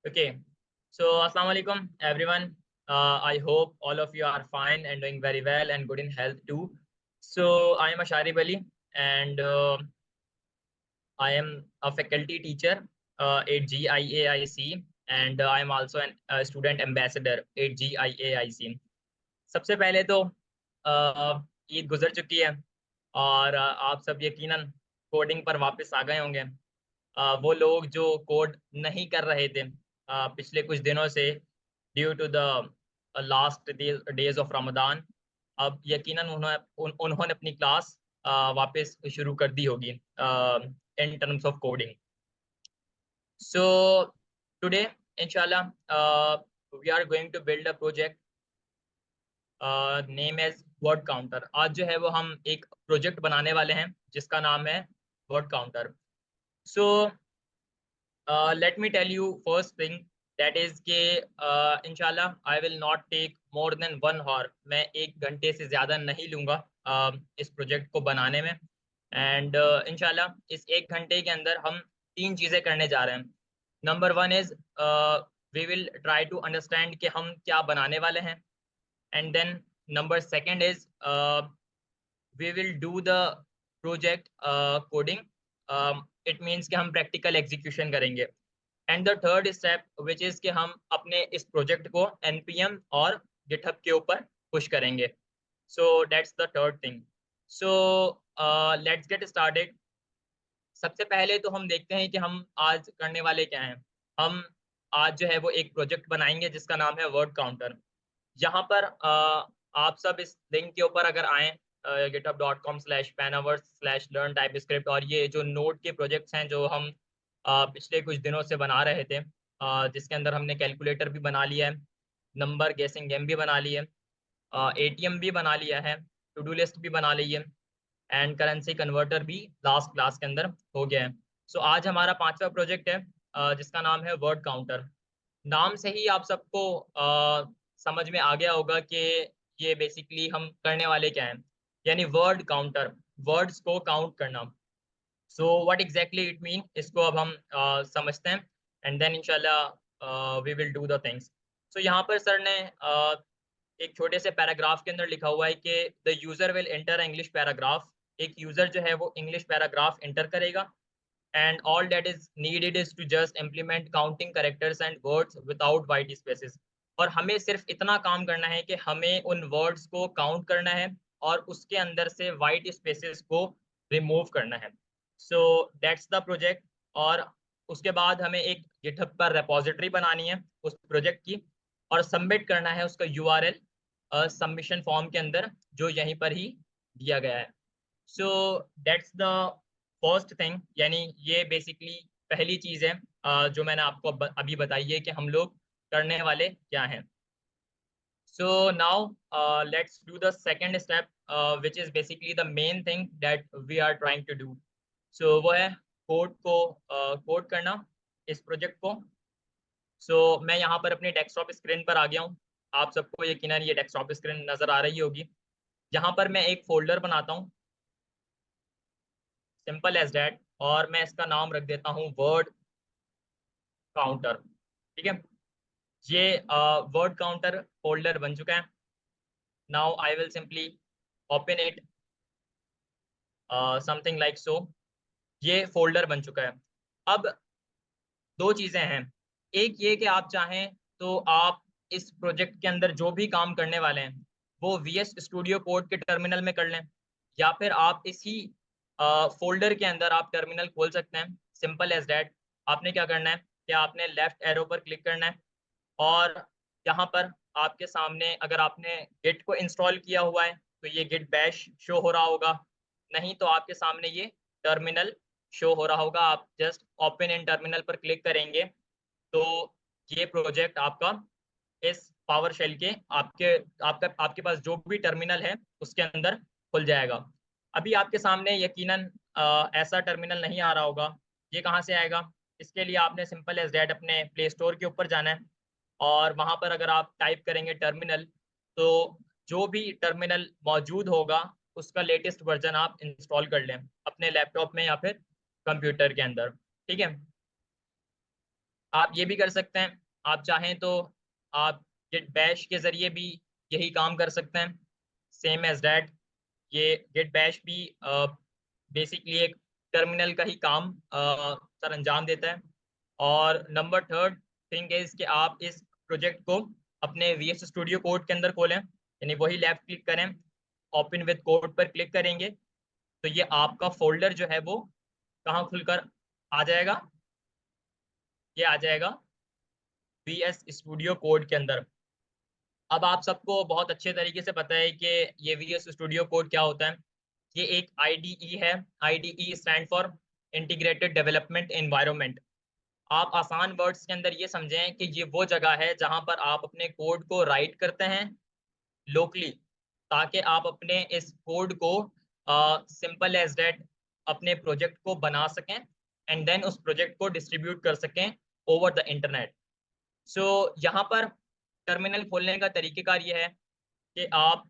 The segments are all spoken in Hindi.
Okay, so Assalamu alaikum everyone. I hope all of you are fine and doing very well and good in health too. So I am Asharib Ali and I am a faculty teacher at GIAIC and I am also a student ambassador at GIAIC. सबसे पहले तो ईद गुजर चुकी है और आप सब यकीनन कोडिंग पर वापस आ गए होंगे। वो लोग जो कोड नहीं कर रहे थे पिछले कुछ दिनों से due to the last days of Ramadan, अब यकीनन उन्होंने अपनी क्लास वापस शुरू कर दी होगी in terms of coding. So today इंशाल्लाह we are going to build a project name as word counter. आज जो है वो हम एक प्रोजेक्ट बनाने वाले हैं जिसका नाम है word counter. So let me tell you first thing that is के इंशाल्लाह I will not take more than 1 hour। मैं 1 घंटे से ज़्यादा नहीं लूँगा इस प्रोजेक्ट को बनाने में। एंड इंशाल्लाह इस 1 घंटे के अंदर हम 3 चीज़ें करने जा रहे हैं। Number 1 is we will try to understand कि हम क्या बनाने वाले हैं। And then number 2 is we will do the project coding. It means कि हम प्रैक्टिकल एग्जीक्यूशन करेंगे। And the third step which is कि हम अपने इस प्रोजेक्ट को npm और गिटहब के ऊपर पुश करेंगे। सो that's the third thing. So let's get started. सबसे पहले तो हम देखते हैं कि हम आज करने वाले क्या हैं। हम आज जो है वो एक प्रोजेक्ट बनाएंगे जिसका नाम है वर्ड काउंटर। यहाँ पर आप सब इस लिंक के ऊपर अगर आएँ github.com/panaverse/learn TypeScript, और ये जो नोड के प्रोजेक्ट्स हैं जो हम पिछले कुछ दिनों से बना रहे थे, जिसके अंदर हमने कैलकुलेटर भी बना लिया है, नंबर गेसिंग गेम भी बना ली है, ATM भी बना लिया है, टू डू लिस्ट भी बना ली है एंड करेंसी कन्वर्टर भी लास्ट क्लास के अंदर हो गया है। सो आज हमारा 5वां प्रोजेक्ट है जिसका नाम है वर्ड काउंटर। नाम से ही आप सबको समझ में आ गया होगा कि ये बेसिकली हम करने वाले क्या हैं, यानी वर्ड काउंटर, वर्ड्स को काउंट करना। So what exactly it mean, इसको अब हम समझते हैं एंड देन इंशाल्लाह we will do the things. So यहाँ पर सर ने एक छोटे से पैराग्राफ के अंदर लिखा हुआ है कि the user will enter English paragraph. एक यूजर जो है वो इंग्लिश पैराग्राफ एंटर करेगा and all that is needed is to just implement counting characters and words without white spaces। और हमें सिर्फ इतना काम करना है कि हमें उन वर्ड्स को काउंट करना है और उसके अंदर से वाइट स्पेसेस को रिमूव करना है। So that's the project. और उसके बाद हमें एक गिटहब पर रेपोजिटरी बनानी है उस प्रोजेक्ट की और सबमिट करना है उसका URL सबमिशन फॉर्म के अंदर जो यहीं पर ही दिया गया है। So that's the first thing, यानी ये बेसिकली पहली चीज़ है जो मैंने आपको अभी बताई है कि हम लोग करने वाले क्या हैं। So now let's do the second step which is basically the main thing that we are trying to do. So वो है कोड को कोड करना इस प्रोजेक्ट को। सो मैं यहाँ पर अपनी डेस्कटॉप स्क्रीन पर आ गया हूँ। आप सबको यकीनन ये डेस्कटॉप स्क्रीन नज़र आ रही होगी। यहाँ पर मैं एक फोल्डर बनाता हूँ, सिंपल एज डैट, और मैं इसका नाम रख देता हूँ वर्ड काउंटर। ठीक है, ये वर्ड काउंटर फोल्डर बन चुका है। Now I will simply open it something like so. ये फोल्डर बन चुका है। अब दो चीज़ें हैं, एक ये कि आप चाहें तो आप इस प्रोजेक्ट के अंदर जो भी काम करने वाले हैं वो VS स्टूडियो कोड के टर्मिनल में कर लें, या फिर आप इसी फोल्डर के अंदर आप टर्मिनल खोल सकते हैं। Simple as that. आपने क्या करना है कि आपने लेफ्ट एरो पर क्लिक करना है और यहाँ पर आपके सामने अगर आपने गिट को इंस्टॉल किया हुआ है तो ये गिट बैश शो हो रहा होगा, नहीं तो आपके सामने ये टर्मिनल शो हो रहा होगा। आप जस्ट ओपन इन टर्मिनल पर क्लिक करेंगे तो ये प्रोजेक्ट आपका इस पावर शेल के आपके पास जो भी टर्मिनल है उसके अंदर खुल जाएगा। अभी आपके सामने यकीनन ऐसा टर्मिनल नहीं आ रहा होगा। ये कहाँ से आएगा? इसके लिए आपने सिंपल एज डैट अपने प्ले स्टोर के ऊपर जाना है और वहाँ पर अगर आप टाइप करेंगे टर्मिनल तो जो भी टर्मिनल मौजूद होगा उसका लेटेस्ट वर्जन आप इंस्टॉल कर लें अपने लैपटॉप में या फिर कंप्यूटर के अंदर। ठीक है, आप ये भी कर सकते हैं, आप चाहें तो आप गिट बैश के जरिए भी यही काम कर सकते हैं, सेम एज दैट। ये गिट बैश भी बेसिकली एक टर्मिनल का ही काम सर अंजाम देता है। और नंबर थर्ड थिंग इज कि आप इस प्रोजेक्ट को अपने VS स्टूडियो कोड के अंदर खोलें, यानी वही लेफ्ट क्लिक करें, ओपन विद कोड पर क्लिक करेंगे तो ये आपका फोल्डर जो है वो कहाँ खुलकर आ जाएगा, ये आ जाएगा VS स्टूडियो कोड के अंदर। अब आप सबको बहुत अच्छे तरीके से पता है कि ये VS स्टूडियो कोड क्या होता है। ये एक IDE है। IDE stand for integrated development environment. आप आसान वर्ड्स के अंदर ये समझें कि ये वो जगह है जहां पर आप अपने कोड को राइट करते हैं लोकली, ताकि आप अपने इस कोड को सिंपल एज दैट अपने प्रोजेक्ट को बना सकें एंड देन उस प्रोजेक्ट को डिस्ट्रीब्यूट कर सकें ओवर द इंटरनेट। सो यहाँ पर टर्मिनल खोलने का तरीकेकार ये है कि आप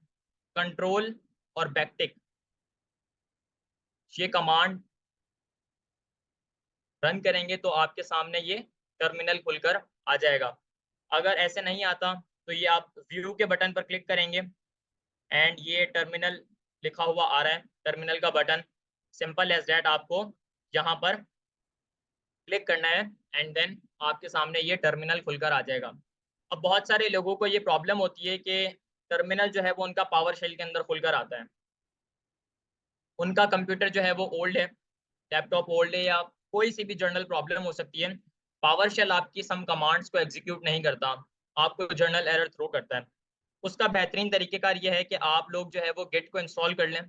कंट्रोल और बैकटिक ये कमांड रन करेंगे तो आपके सामने ये टर्मिनल खुलकर आ जाएगा। अगर ऐसे नहीं आता तो ये आप व्यू के बटन पर क्लिक करेंगे एंड ये टर्मिनल लिखा हुआ आ रहा है, टर्मिनल का बटन। सिंपल एज दैट आपको यहाँ पर क्लिक करना है एंड देन आपके सामने ये टर्मिनल खुलकर आ जाएगा। अब बहुत सारे लोगों को ये प्रॉब्लम होती है कि टर्मिनल जो है वो उनका पावर शेल के अंदर खुलकर आता है। उनका कंप्यूटर जो है वो ओल्ड है, लैपटॉप ओल्ड है, या कोई सी भी जर्नल प्रॉब्लम हो सकती है। पावर शेल आपकी सम कमांड्स को एग्जीक्यूट नहीं करता, आपको जर्नल एरर थ्रो करता है। उसका बेहतरीन तरीकेकार यह है कि आप लोग जो है वो गिट को इंस्टॉल कर लें।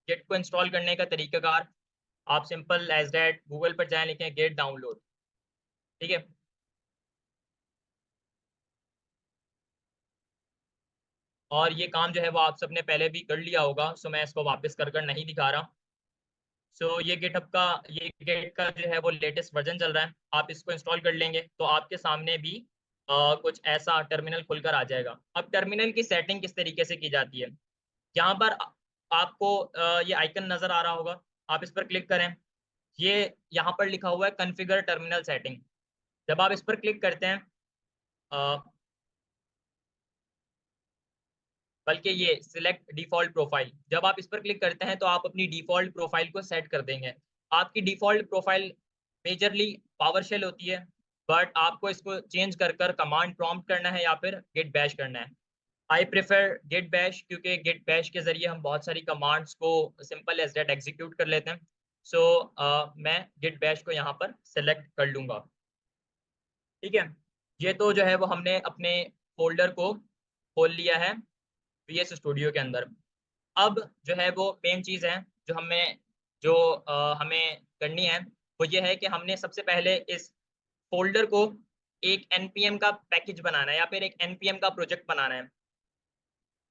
गिट को इंस्टॉल करने का तरीकाकार आप सिंपल एज दैट गूगल पर जाएं, लिखें गिट डाउनलोड। ठीक है, और ये काम जो है वो आप सबने पहले भी कर लिया होगा, सो मैं इसको वापस कर कर नहीं दिखा रहा। सो ये गिटहब का, ये गिट का जो है वो लेटेस्ट वर्जन चल रहा है। आप इसको इंस्टॉल कर लेंगे तो आपके सामने भी कुछ ऐसा टर्मिनल खुलकर आ जाएगा। अब टर्मिनल की सेटिंग किस तरीके से की जाती है, यहाँ पर आपको ये आइकन नजर आ रहा होगा, आप इस पर क्लिक करें। ये यहाँ पर लिखा हुआ है कॉन्फ़िगर टर्मिनल सेटिंग। जब आप इस पर क्लिक करते हैं, अ, बल्कि ये सिलेक्ट डिफॉल्ट प्रोफाइल, जब आप इस पर क्लिक करते हैं तो आप अपनी डिफॉल्ट प्रोफाइल को सेट कर देंगे। आपकी डिफॉल्ट प्रोफाइल मेजरली पावरशेल होती है, बट आपको इसको चेंज कर कर कमांड प्रॉम्प्ट करना है या फिर गिट बैश करना है। आई प्रेफर गिट बैश, क्योंकि गिट बैश के जरिए हम बहुत सारी कमांड्स को सिंपल एज डेट एग्जीक्यूट कर लेते हैं। सो मैं गिट बैश को यहाँ पर सेलेक्ट कर लूंगा। ठीक है, ये तो जो है वो हमने अपने फोल्डर को खोल लिया है VS स्टूडियो के अंदर। अब जो है वो मेन चीज़ है जो हमें करनी है, वो ये है कि हमने सबसे पहले इस फोल्डर को एक npm का पैकेज बनाना है या फिर एक npm का प्रोजेक्ट बनाना है।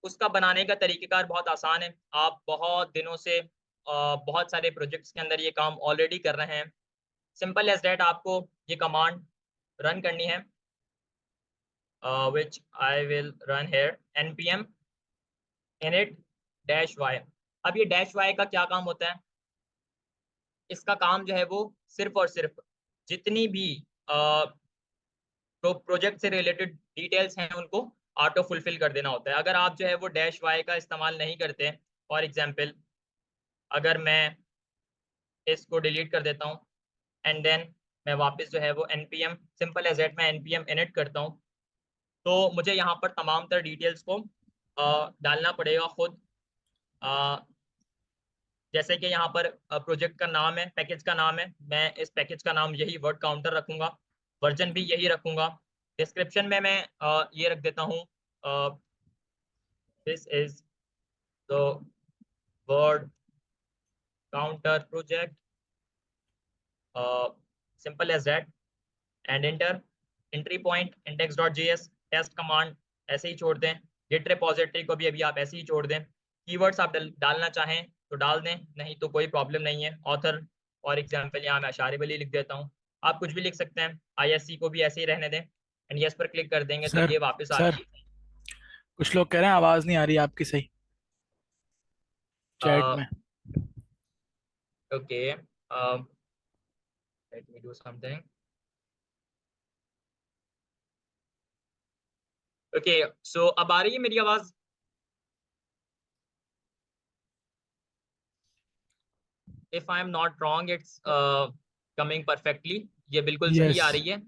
उसका बनाने का तरीकेकार बहुत आसान है। आप बहुत दिनों से बहुत सारे प्रोजेक्ट्स के अंदर ये काम ऑलरेडी कर रहे हैं। सिंपल एज डेट आपको ये कमांड रन करनी है, which I will run here npm init -y। अब ये -y का क्या काम होता है, इसका काम जो है वो सिर्फ और सिर्फ जितनी भी तो प्रोजेक्ट से रिलेटेड डिटेल्स हैं उनको ऑटो फुलफिल कर देना होता है। अगर आप जो है वो -y का इस्तेमाल नहीं करते, फॉर एग्जांपल अगर मैं इसको डिलीट कर देता हूँ एंड देन मैं वापस जो है वो npm सिंपल एज दैट मैं npm init करता हूँ, तो मुझे यहाँ पर तमाम तर डिटेल्स को डालना पड़ेगा खुद। अ, जैसे कि यहाँ पर प्रोजेक्ट का नाम है, पैकेज का नाम है, मैं इस पैकेज का नाम यही वर्ड काउंटर रखूंगा, वर्जन भी यही रखूंगा। डिस्क्रिप्शन में मैं ये रख देता हूँ, this is the word counter project, simple as that and enter. Entry point index.js test command ऐसे ही छोड़ दें। गिट रिपोजिटरी को भी अभी आप ऐसे ही छोड़ दें। कीवर्ड्स आप डालना चाहें तो डाल दें, नहीं तो कोई प्रॉब्लम नहीं है। ऑथर फॉर एग्जांपल यहाँ मैं अशारे वली लिख देता हूँ, आप कुछ भी लिख सकते हैं। ISC को भी ऐसे ही रहने दें एंड यस पर क्लिक कर देंगे तो सर ये वापस आ सर कुछ लोग कह रहे हैं आवाज नहीं आ रही आपकी सही चैट जाए। में। Okay, let me do something. Okay, so अब आ रही है मेरी आवाज? If I am not wrong, it's coming perfectly. ये बिल्कुल सही यस आ रही है।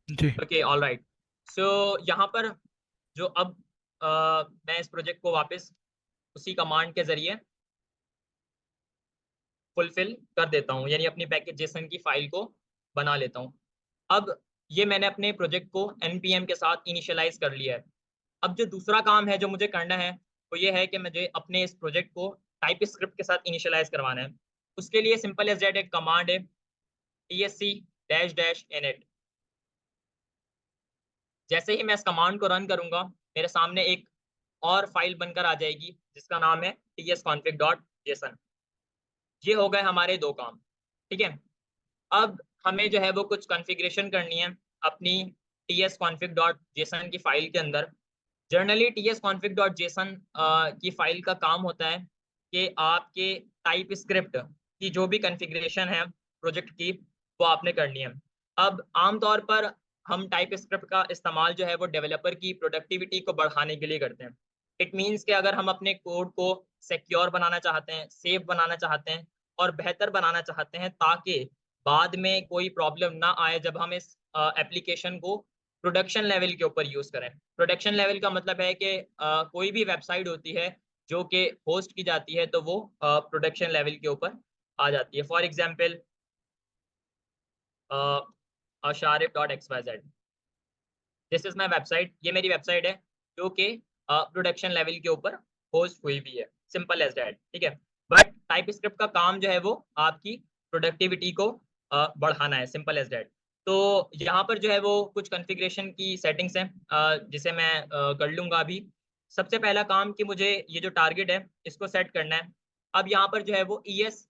जी। Okay, all right. सो यहाँ पर जो अब मैं इस प्रोजेक्ट को वापस उसी कमांड के जरिए फुलफिल कर देता हूँ, यानी अपनी पैकेज जेसन की फाइल को बना लेता हूँ। अब ये मैंने अपने प्रोजेक्ट को npm के साथ इनिशियलाइज कर लिया है। अब जो दूसरा काम है जो मुझे करना है वो ये है कि मुझे अपने इस प्रोजेक्ट को टाइप स्क्रिप्ट के साथ इनिशियलाइज करवाना है। उसके लिए सिंपल एज दैट एक कमांड है, tsc-init। जैसे ही मैं इस कमांड को रन करूंगा, मेरे सामने एक और फाइल बनकर आ जाएगी जिसका नाम है tsconfig.json। ये हो गए हमारे दो काम। ठीक है, अब हमें जो है वो कुछ कॉन्फ़िगरेशन करनी है अपनी tsconfig.json की फाइल के अंदर। जनरली tsconfig.json की फाइल का काम होता है कि आपके टाइप स्क्रिप्ट की जो भी कॉन्फ़िगरेशन है प्रोजेक्ट की, वो आपने करनी है। अब आमतौर पर हम टाइप स्क्रिप्ट का इस्तेमाल जो है वो डेवलपर की प्रोडक्टिविटी को बढ़ाने के लिए करते हैं। इट मीन्स कि अगर हम अपने कोड को सिक्योर बनाना चाहते हैं, सेफ बनाना चाहते हैं और बेहतर बनाना चाहते हैं, ताकि बाद में कोई प्रॉब्लम ना आए जब हम इस एप्लीकेशन को प्रोडक्शन लेवल के ऊपर यूज करें। प्रोडक्शन लेवल का मतलब है कि कोई भी वेबसाइट होती है जो कि होस्ट की जाती है तो वो प्रोडक्शन लेवल के ऊपर आ जाती है। For example asharif.xyz, this is my website. ये मेरी वेबसाइट है जो कि प्रोडक्शन लेवल के ऊपर होस्ट हुई भी है। Simple as that. ठीक है, बट टाइप स्क्रिप्ट का काम जो है वो आपकी प्रोडक्टिविटी को बढ़ाना है। Simple as that. तो यहाँ पर जो है वो कुछ कॉन्फ़िगरेशन की सेटिंग्स हैं जिसे मैं कर लूंगा अभी। सबसे पहला काम कि मुझे ये जो टारगेट है इसको सेट करना है। अब यहाँ पर जो है वो ES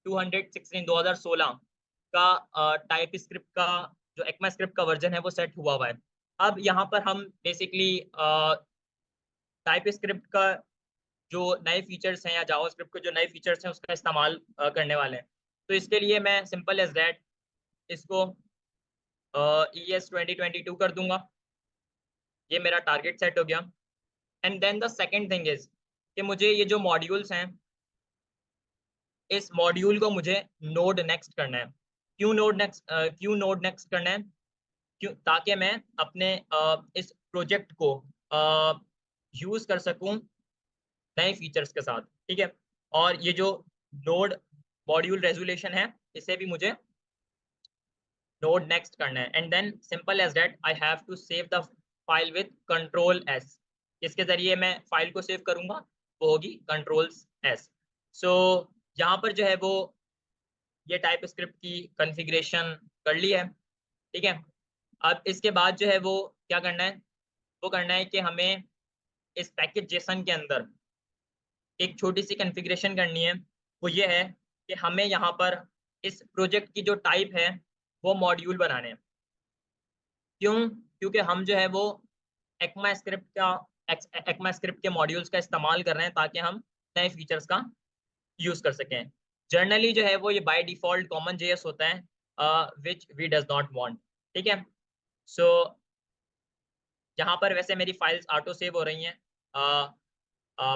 2016 का टाइप स्क्रिप्ट का जो ECMA स्क्रिप्ट का वर्जन है वो सेट हुआ हुआ है। अब यहाँ पर हम बेसिकली टाइप स्क्रिप्ट का जो नए फीचर्स हैं या जावास्क्रिप्ट के जो नए फीचर्स हैं उसका इस्तेमाल करने वाले हैं। तो इसके लिए मैं सिंपल एज दैट इसको ES 2022 कर दूंगा। ये मेरा टारगेट सेट हो गया। And then the second thing is कि मुझे ये जो मॉड्यूल्स हैं, इस मॉड्यूल को मुझे नोड नेक्स्ट करना है। क्यों नोड नेक्स्ट करना है? क्यों? ताकि मैं अपने इस प्रोजेक्ट को यूज कर सकूं नए फीचर्स के साथ। ठीक है, और ये जो नोड मॉड्यूल रेजोल्यूशन है इसे भी मुझे नोड नेक्स्ट करना है। And then simple as that I have to save the file with Ctrl+S। इसके जरिए मैं फाइल को सेव करूंगा, वो होगी Ctrl+S। सो यहाँ पर जो है वो ये टाइप स्क्रिप्ट की कॉन्फ़िगरेशन कर ली है। ठीक है, अब इसके बाद जो है वो क्या करना है? वो करना है कि हमें इस पैकेज जेसन के अंदर एक छोटी सी कॉन्फ़िगरेशन करनी है। वो ये है कि हमें यहाँ पर इस प्रोजेक्ट की जो टाइप है वो मॉड्यूल बनाने हैं। क्यों? क्योंकि हम जो है वो ECMA स्क्रिप्ट का ECMA स्क्रिप्ट के मॉड्यूल्स का इस्तेमाल कर रहे हैं ताकि हम नए फीचर्स का यूज कर सकें। जनरली जो है वो ये बाय डिफॉल्ट कॉमन JS होता है which we does not want. ठीक है, सो यहाँ पर वैसे मेरी फाइल्स ऑटो सेव हो रही हैं,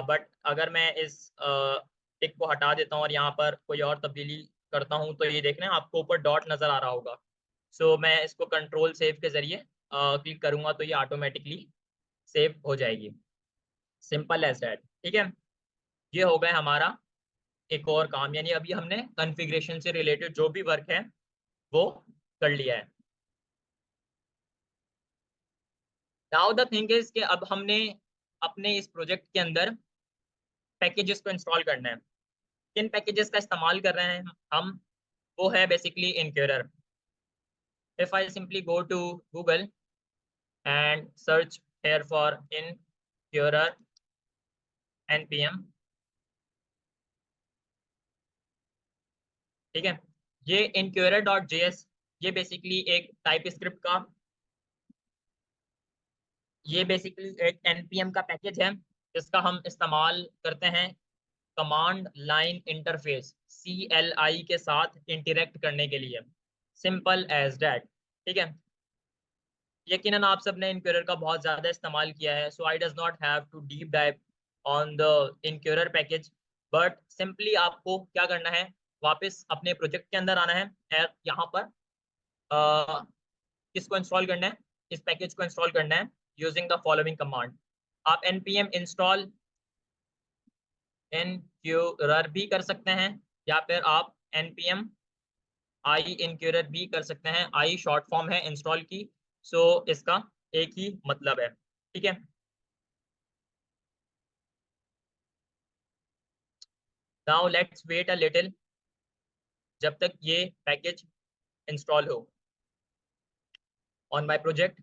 बट अगर मैं इस टिक को हटा देता हूँ और यहाँ पर कोई और तब्दीली करता हूँ तो ये देखना आपको ऊपर डॉट नज़र आ रहा होगा। सो मैं इसको कंट्रोल सेव के जरिए क्लिक करूँगा तो ये ऑटोमेटिकली सेव हो जाएगी। Simple as that. ठीक है, ये हो गया हमारा एक और काम, यानी अभी हमने कॉन्फ़िगरेशन से रिलेटेड जो भी वर्क है वो कर लिया है। नाउ द थिंग इज कि अब हमने अपने इस प्रोजेक्ट के अंदर पैकेजेस को इंस्टॉल करना है। किन पैकेजेस का इस्तेमाल कर रहे हैं हम? वो है basically inquirer. If I simply go to Google and search here for incurror npm। ठीक है, ये incurror.js ये बेसिकली एक टाइप स्क्रिप्ट का ये बेसिकली एक npm का पैकेज है जिसका हम इस्तेमाल करते हैं कमांड लाइन इंटरफेस CLI के साथ इंटरेक्ट करने के लिए। Simple as that. ठीक है, यकीनन आप सबने इनक्यूरर का बहुत ज़्यादा इस्तेमाल किया है, so I does not have to deep dive on the inquirer package, but simply आपको क्या करना है, वापस अपने प्रोजेक्ट के अंदर आना है और यहाँ पर किसको इंस्टॉल करना है, इस पैकेज को इंस्टॉल करना है यूजिंग द फॉलोइंग कमांड। आप npm इंस्टॉल इनक्यूरर भी कर सकते हैं, या फिर आप npm आई इनक्यूरर भी कर सकते हैं। आई शॉर्ट फॉर्म है इंस्टॉल की, सो इसका एक ही मतलब है। ठीक है, now let's wait a little, जब तक ये पैकेज इंस्टॉल हो ऑन माय प्रोजेक्ट।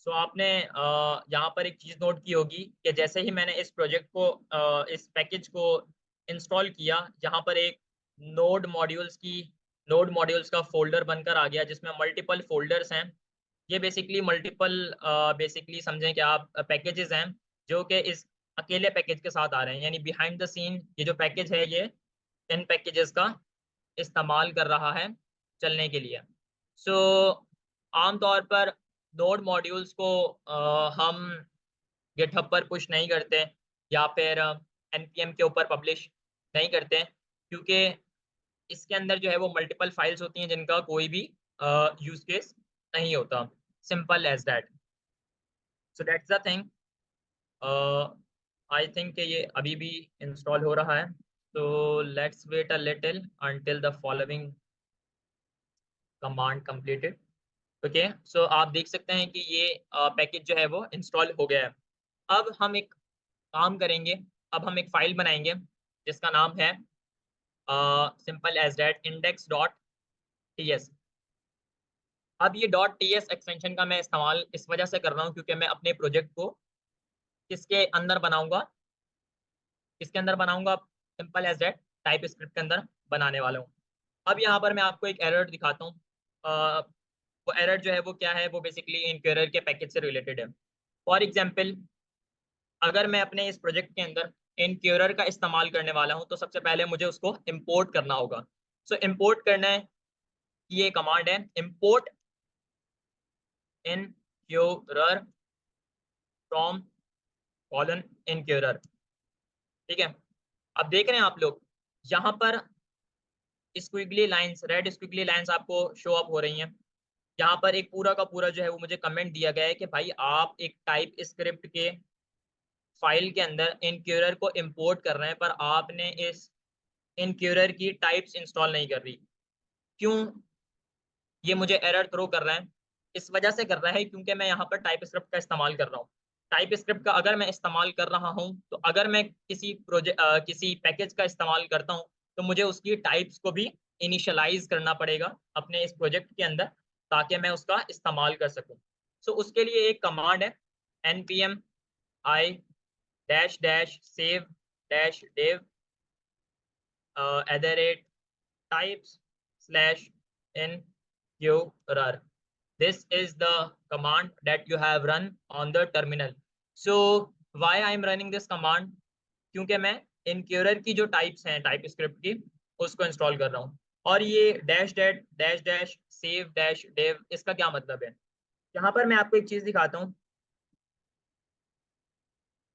सो आपने यहाँ पर एक चीज़ नोट की होगी कि जैसे ही मैंने इस प्रोजेक्ट को इस पैकेज को इंस्टॉल किया, यहाँ पर एक नोड मॉड्यूल्स का फोल्डर बनकर आ गया जिसमें मल्टीपल फोल्डर्स हैं। ये बेसिकली मल्टीपल बेसिकली समझें कि आप पैकेजेस हैं जो कि इस अकेले पैकेज के साथ आ रहे हैं, यानी बिहाइंड द सीन ये जो पैकेज है ये इन पैकेजेस का इस्तेमाल कर रहा है चलने के लिए। सो आमतौर पर नोड मॉड्यूल्स को हम गिटहब पर पुश नहीं करते या फिर npm के ऊपर पब्लिश नहीं करते, क्योंकि इसके अंदर जो है वो मल्टीपल फाइल्स होती हैं जिनका कोई भी यूज केस नहीं होता। Simple as that. So that's the thing. I think कि ये अभी भी इंस्टॉल हो रहा है, तो let's wait a little until the following command completed. Okay, so आप देख सकते हैं कि ये पैकेज जो है वो इंस्टॉल हो गया है। अब हम एक काम करेंगे, अब हम एक फाइल बनाएंगे जिसका नाम है सिंपल एज दैट index.ts। अब ये .ts एक्सटेंशन का मैं इस्तेमाल इस वजह से कर रहा हूँ क्योंकि मैं अपने प्रोजेक्ट को किसके अंदर बनाऊंगा, किसके अंदर बनाऊंगा, simple as that TypeScript के अंदर बनाने वाला हूँ। अब यहाँ पर मैं आपको एक एरर दिखाता हूँ। वो एरर जो है वो क्या है, वो बेसिकली इनक्यूरर के पैकेज से रिलेटेड है। फॉर एग्जाम्पल, अगर मैं अपने इस प्रोजेक्ट के अंदर इनक्यूरर का इस्तेमाल करने वाला हूँ तो सबसे पहले मुझे उसको इम्पोर्ट करना होगा। सो इम्पोर्ट करना है, ये कमांड है इम्पोर्ट इनक्यूरर फ्रॉम कॉलन इनक्यूरर। ठीक है, अब देख रहे हैं आप लोग यहाँ पर स्क्विगली लाइंस, रेड स्क्विगली लाइंस आपको शो अप हो रही हैं। यहाँ पर एक पूरा का पूरा जो है वो मुझे कमेंट दिया गया है कि भाई आप एक टाइप स्क्रिप्ट के फाइल के अंदर इनक्यूरर को इंपोर्ट कर रहे हैं पर आपने इस इनक्यूरर की टाइप्स इंस्टॉल नहीं कर रही। क्यों ये मुझे एरर थ्रो कर रहा है? इस वजह से कर रहा है क्योंकि मैं यहाँ पर टाइप स्क्रिप्ट का इस्तेमाल कर रहा हूँ। टाइप स्क्रिप्ट का अगर मैं इस्तेमाल कर रहा हूँ तो अगर मैं किसी पैकेज का इस्तेमाल करता हूँ तो मुझे उसकी टाइप्स को भी इनिशियलाइज करना पड़ेगा अपने इस प्रोजेक्ट के अंदर ताकि मैं उसका इस्तेमाल कर सकूँ। सो उसके लिए एक कमांड है npm i dash dash save dash dev @types slash incurrer. This is the command that you have run on the terminal. So why I am running this command? क्योंकि मैं incurrer की जो टाइप्स हैं टाइप स्क्रिप्ट की उसको इंस्टॉल कर रहा हूँ। और ये dash dash dash dash save dash dev इसका क्या मतलब है? यहाँ पर मैं आपको एक चीज दिखाता हूँ।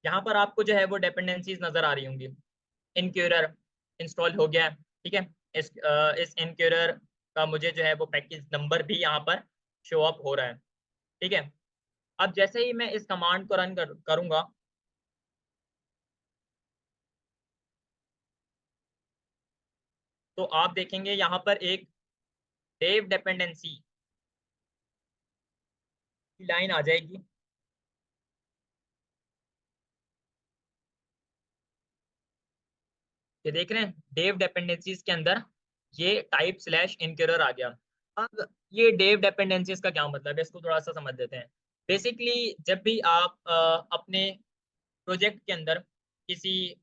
यहाँ पर आपको जो है वो डिपेंडेंसीज नजर आ रही होंगी। इनक्यूरर इंस्टॉल हो गया है, ठीक है। इस इनक्यूरर का मुझे जो है वो पैकेज नंबर भी यहाँ पर शो अप हो रहा है, ठीक है। अब जैसे ही मैं इस कमांड को रन करूंगा तो आप देखेंगे यहाँ पर एक डेव डिपेंडेंसी की लाइन आ जाएगी। ये देख रहे हैं डेव डिपेंडेंसीज के अंदर ये टाइप स्लैश इनक्यूरर आ गया। अब ये डेव डिपेंडेंसीज का क्या मतलब है, इसको थोड़ा सा समझ लेते हैं। बेसिकली जब भी आप अपने प्रोजेक्ट के अंदर किसी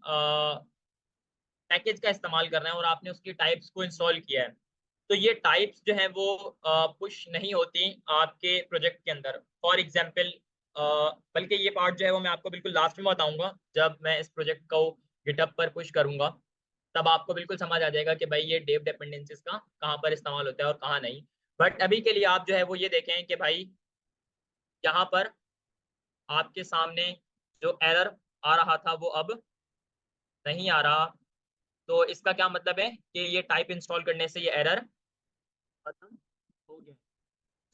पैकेज का इस्तेमाल कर रहे हैं और आपने उसकी टाइप्स को इंस्टॉल किया है तो ये टाइप्स जो है वो पुश नहीं होती आपके प्रोजेक्ट के अंदर। फॉर एग्जांपल, बल्कि ये पार्ट जो है वो मैं आपको बिल्कुल लास्ट में बताऊंगा, जब मैं इस प्रोजेक्ट को गिटहब पर पुश करूंगा तब आपको बिल्कुल समझ आ जाएगा कि भाई ये डेव डिपेंडेंसीज का कहाँ पर इस्तेमाल होता है और कहाँ नहीं। बट अभी के लिए आप जो है वो ये देखें कि भाई यहाँ पर आपके सामने जो एरर आ रहा था वो अब नहीं आ रहा। तो इसका क्या मतलब है कि ये टाइप इंस्टॉल करने से ये एरर खत्म हो गया।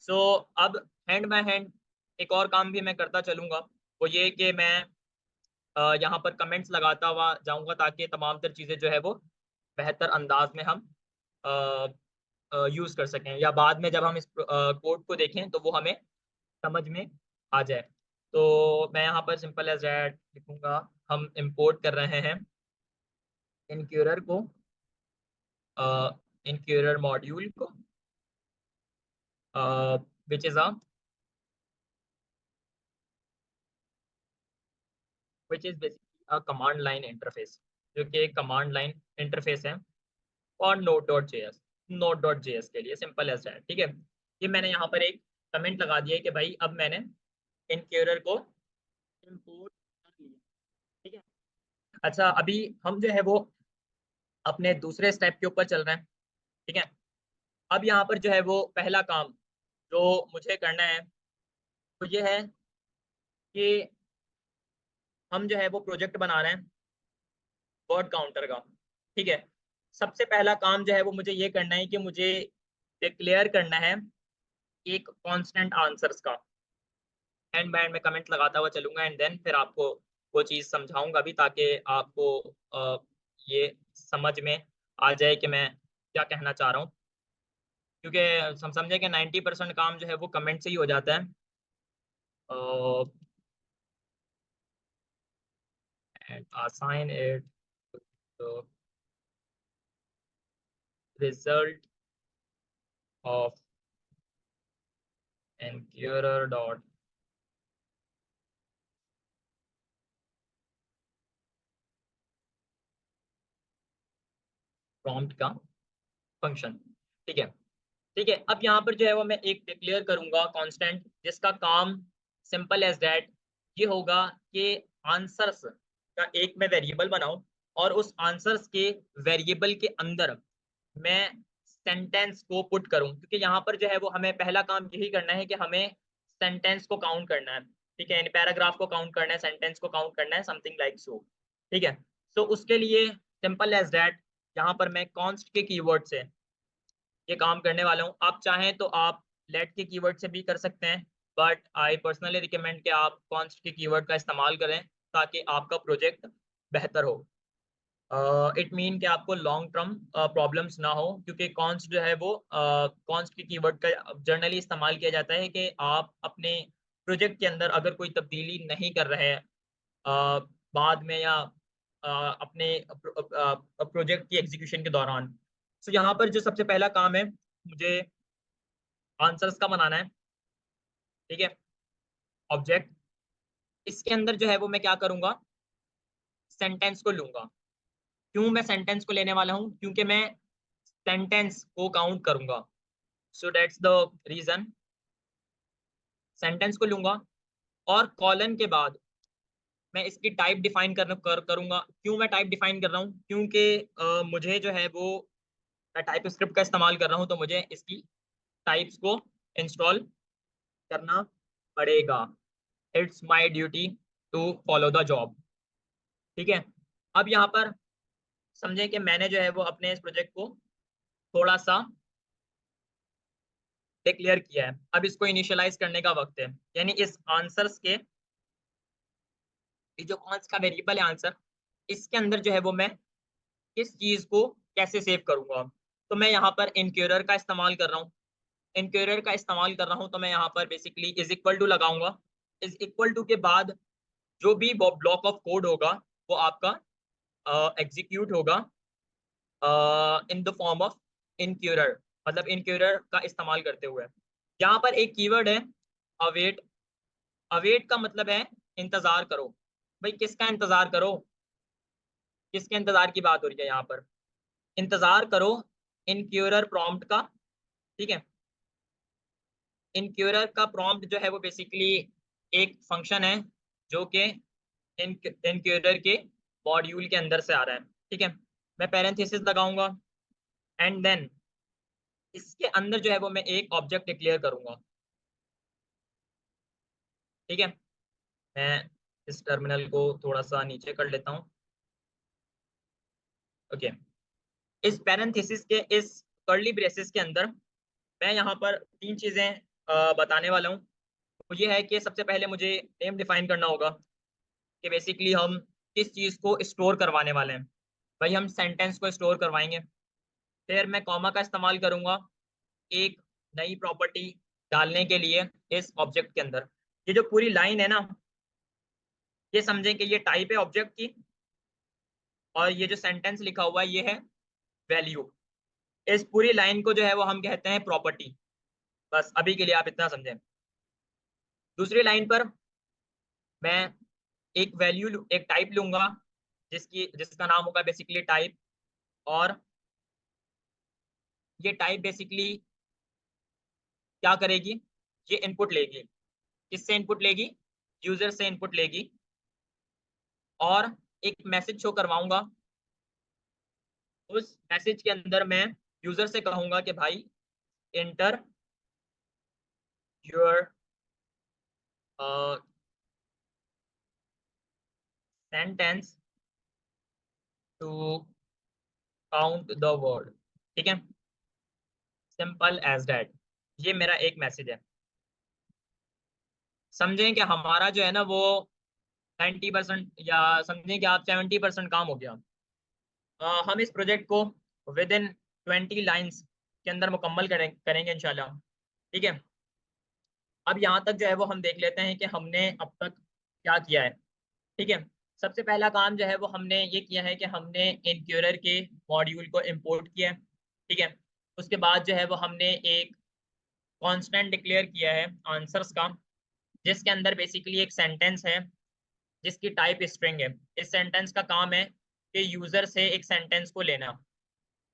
सो अब हैंड बाय हैंड एक और काम भी मैं करता चलूंगा, वो ये कि मैं यहाँ पर कमेंट्स लगाता हुआ जाऊंगा ताकि तमाम तर चीज़ें जो है वो बेहतर अंदाज में हम यूज़ कर सकें, या बाद में जब हम इस कोड को देखें तो वो हमें समझ में आ जाए। तो मैं यहाँ पर सिंपल एज दैट लिखूंगा। हम इंपोर्ट कर रहे हैं इनक्यूरर को, इनक्यूरर मॉड्यूल को, which is a which is basically a command line interface, जो कि एक कमांड लाइन इंटरफेस है और नोड.js के लिए, सिंपल एज दैट। ठीक है, ये मैंने यहाँ पर एक कमेंट लगा दिया है कि भाई अब मैंने इनक्यूरर को इंपोर्ट कर लिया। ठीक है, अच्छा अभी हम जो है वो अपने दूसरे स्टेप के ऊपर चल रहे हैं। ठीक है, अब यहाँ पर जो है वो पहला काम जो मुझे करना है तो ये है कि हम जो है वो प्रोजेक्ट बना रहे हैं वर्ड काउंटर का। ठीक है, सबसे पहला काम जो है वो मुझे ये करना है कि मुझे डिक्लेयर करना है एक कांस्टेंट आंसर्स का। एंड बाय एंड में कमेंट लगाता हुआ चलूंगा एंड देन फिर आपको वो चीज़ समझाऊंगा भी, ताकि आपको ये समझ में आ जाए कि मैं क्या कहना चाह रहा हूँ। क्योंकि हम समझे कि 90% काम जो है वो कमेंट से ही हो जाता है। And assign it the result of inquirer dot prompt का फंक्शन। ठीक है, ठीक है, अब यहाँ पर जो है वो मैं एक डिक्लेयर करूंगा कांस्टेंट, जिसका काम सिंपल एज दैट ये होगा कि आंसर्स का एक मैं वेरिएबल बनाऊं और उस आंसर्स के वेरिएबल के अंदर मैं सेंटेंस को पुट करूं। क्योंकि यहाँ पर जो है वो हमें पहला काम यही करना है कि हमें सेंटेंस को काउंट करना है। ठीक है, यानी पैराग्राफ को काउंट करना है, सेंटेंस को काउंट करना है, समथिंग लाइक सो। ठीक है, सो उसके लिए सिंपल एज दैट यहाँ पर मैं कॉन्स्ट के कीवर्ड से ये काम करने वाला हूँ। आप चाहें तो आप लेट के कीवर्ड से भी कर सकते हैं, बट आई पर्सनली रिकमेंड कि आप कॉन्स्ट के कीवर्ड का इस्तेमाल करें ताकि आपका प्रोजेक्ट बेहतर हो। इट मीन कि आपको लॉन्ग टर्म प्रॉब्लम्स ना हो, क्योंकि कॉन्स्ट जो है वो कॉन्स्ट के कीवर्ड का जनरली इस्तेमाल किया जाता है कि आप अपने प्रोजेक्ट के अंदर अगर कोई तब्दीली नहीं कर रहे हैं बाद में, या अपने प्रोजेक्ट की एग्जीक्यूशन के दौरान। तो यहाँ पर जो सबसे पहला काम है मुझे आंसर्स का बनाना है। ठीक है, ऑब्जेक्ट, इसके अंदर जो है वो मैं क्या करूंगा, सेंटेंस को लूंगा। क्यों मैं सेंटेंस को लेने वाला हूँ, क्योंकि मैं सेंटेंस को काउंट करूंगा। So that's the reason. Sentence को लूंगा और कॉलन के बाद मैं इसकी टाइप डिफाइन करूंगा। क्यों मैं टाइप डिफाइन कर रहा हूँ, क्योंकि मुझे जो है वो मैं टाइप स्क्रिप्ट का इस्तेमाल कर रहा हूँ तो मुझे इसकी टाइप्स को इंस्टॉल करना पड़ेगा। It's my duty to follow the job. ठीक है, अब यहाँ पर समझें कि मैंने जो है वो अपने इस प्रोजेक्ट को थोड़ा सा डिक्लेयर किया है। अब इसको इनिशियलाइज करने का वक्त है, यानी इस आंसर्स के ये जो कौन का वेरिएबल है आंसर, इसके अंदर जो है वो मैं इस चीज को कैसे सेव करूंगा। तो मैं यहाँ पर इनक्यूरर का इस्तेमाल कर रहा हूँ। इनक्यूरर का इस्तेमाल कर रहा हूँ तो मैं यहाँ पर बेसिकली इज इक्वल टू लगाऊंगा। इज इक्वल टू के बाद जो भी ब्लॉक ऑफ कोड होगा वो आपका एग्जीक्यूट होगा इन द फॉर्म ऑफ इनक्यूरर, मतलब इनक्यूरर का इस्तेमाल करते हुए। यहाँ पर एक कीवर्ड है अवेट। अवेट का मतलब है इंतजार करो। भाई किसका इंतजार करो, किसके इंतजार की बात हो रही है यहाँ पर, इंतजार करो इनक्यूरर प्रॉम्प्ट का, ठीक है। इनक्यूरर का प्रॉम्प्ट जो है वो बेसिकली एक फंक्शन है जो कि इनक्यूरर के मॉड्यूल के अंदर से आ रहा है, ठीक है। मैं पैरेंथेसिस लगाऊंगा एंड देन इसके अंदर जो है वो मैं एक ऑब्जेक्ट डिक्लेयर करूंगा, ठीक है। मैं इस टर्मिनल को थोड़ा सा नीचे कर लेता हूँ, ओके। इस पैरेंथेसिस के इस कर्ली ब्रेसेस के अंदर मैं यहाँ पर तीन चीजें बताने वाला हूँ। तो ये है कि सबसे पहले मुझे नेम डिफाइन करना होगा कि बेसिकली हम किस चीज को स्टोर करवाने वाले हैं। भाई हम सेंटेंस को स्टोर करवाएंगे। फिर मैं कॉमा का इस्तेमाल करूंगा एक नई प्रॉपर्टी डालने के लिए इस ऑब्जेक्ट के अंदर। ये जो पूरी लाइन है ना, ये समझें कि ये टाइप है ऑब्जेक्ट की, और ये जो सेंटेंस लिखा हुआ है ये है वैल्यू। इस पूरी लाइन को जो है वो हम कहते हैं प्रॉपर्टी। बस अभी के लिए आप इतना समझें। दूसरी लाइन पर मैं एक वैल्यू एक टाइप लूंगा जिसका नाम होगा बेसिकली टाइप। और ये टाइप बेसिकली क्या करेगी, ये इनपुट लेगी। किससे इनपुट लेगी? यूजर से इनपुट लेगी। और एक मैसेज शो करवाऊंगा। उस मैसेज के अंदर मैं यूजर से कहूंगा कि भाई enter your sentence to count the word, ठीक है। Simple as that. ये मेरा एक मैसेज है। समझें कि हमारा जो है ना वो 90% या समझें कि आप 70% काम हो गया। हम इस प्रोजेक्ट को विद इन 20 लाइन्स के अंदर मुकम्मल करेंगे इंशाल्लाह, ठीक है। अब यहाँ तक जो है वो हम देख लेते हैं कि हमने अब तक क्या किया है, ठीक है। सबसे पहला काम जो है वो हमने ये किया है कि हमने इनक्यूरर के मॉड्यूल को इंपोर्ट किया है, ठीक है। उसके बाद जो है वो हमने एक कांस्टेंट डिक्लेयर किया है आंसर्स का, जिसके अंदर बेसिकली एक सेंटेंस है जिसकी टाइप स्ट्रिंग है। इस सेंटेंस का काम है कि यूजर से एक सेंटेंस को लेना।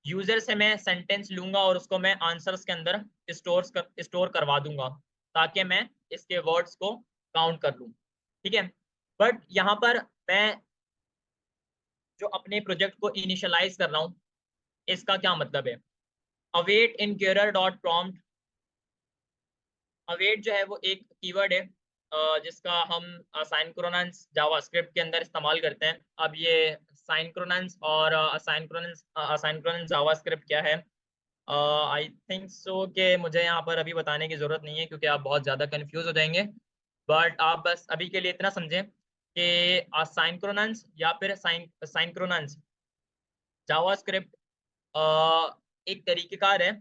यूजर से मैं सेंटेंस लूंगा और उसको मैं आंसर्स के अंदर स्टोर करवा दूंगा ताकि मैं इसके वर्ड्स को काउंट कर लूँ, ठीक है। बट यहाँ पर मैं जो अपने प्रोजेक्ट को इनिशियलाइज कर रहा हूँ इसका क्या मतलब है? Await inquirer dot prompt. Await जो है वो एक कीवर्ड है जिसका हम साइंक्रोनस जावास्क्रिप्ट के अंदर इस्तेमाल करते हैं। अब ये साइंक्रोनस और असाइंक्रोनस जावास्क्रिप्ट क्या है? आई थिंक सो कि मुझे यहाँ पर अभी बताने की ज़रूरत नहीं है क्योंकि आप बहुत ज़्यादा कंफ्यूज हो जाएंगे। बट आप बस अभी के लिए इतना समझें कि असाइंक्रोनस या फिर साइंक्रोनस जावास्क्रिप्ट एक तरीक़ेकार है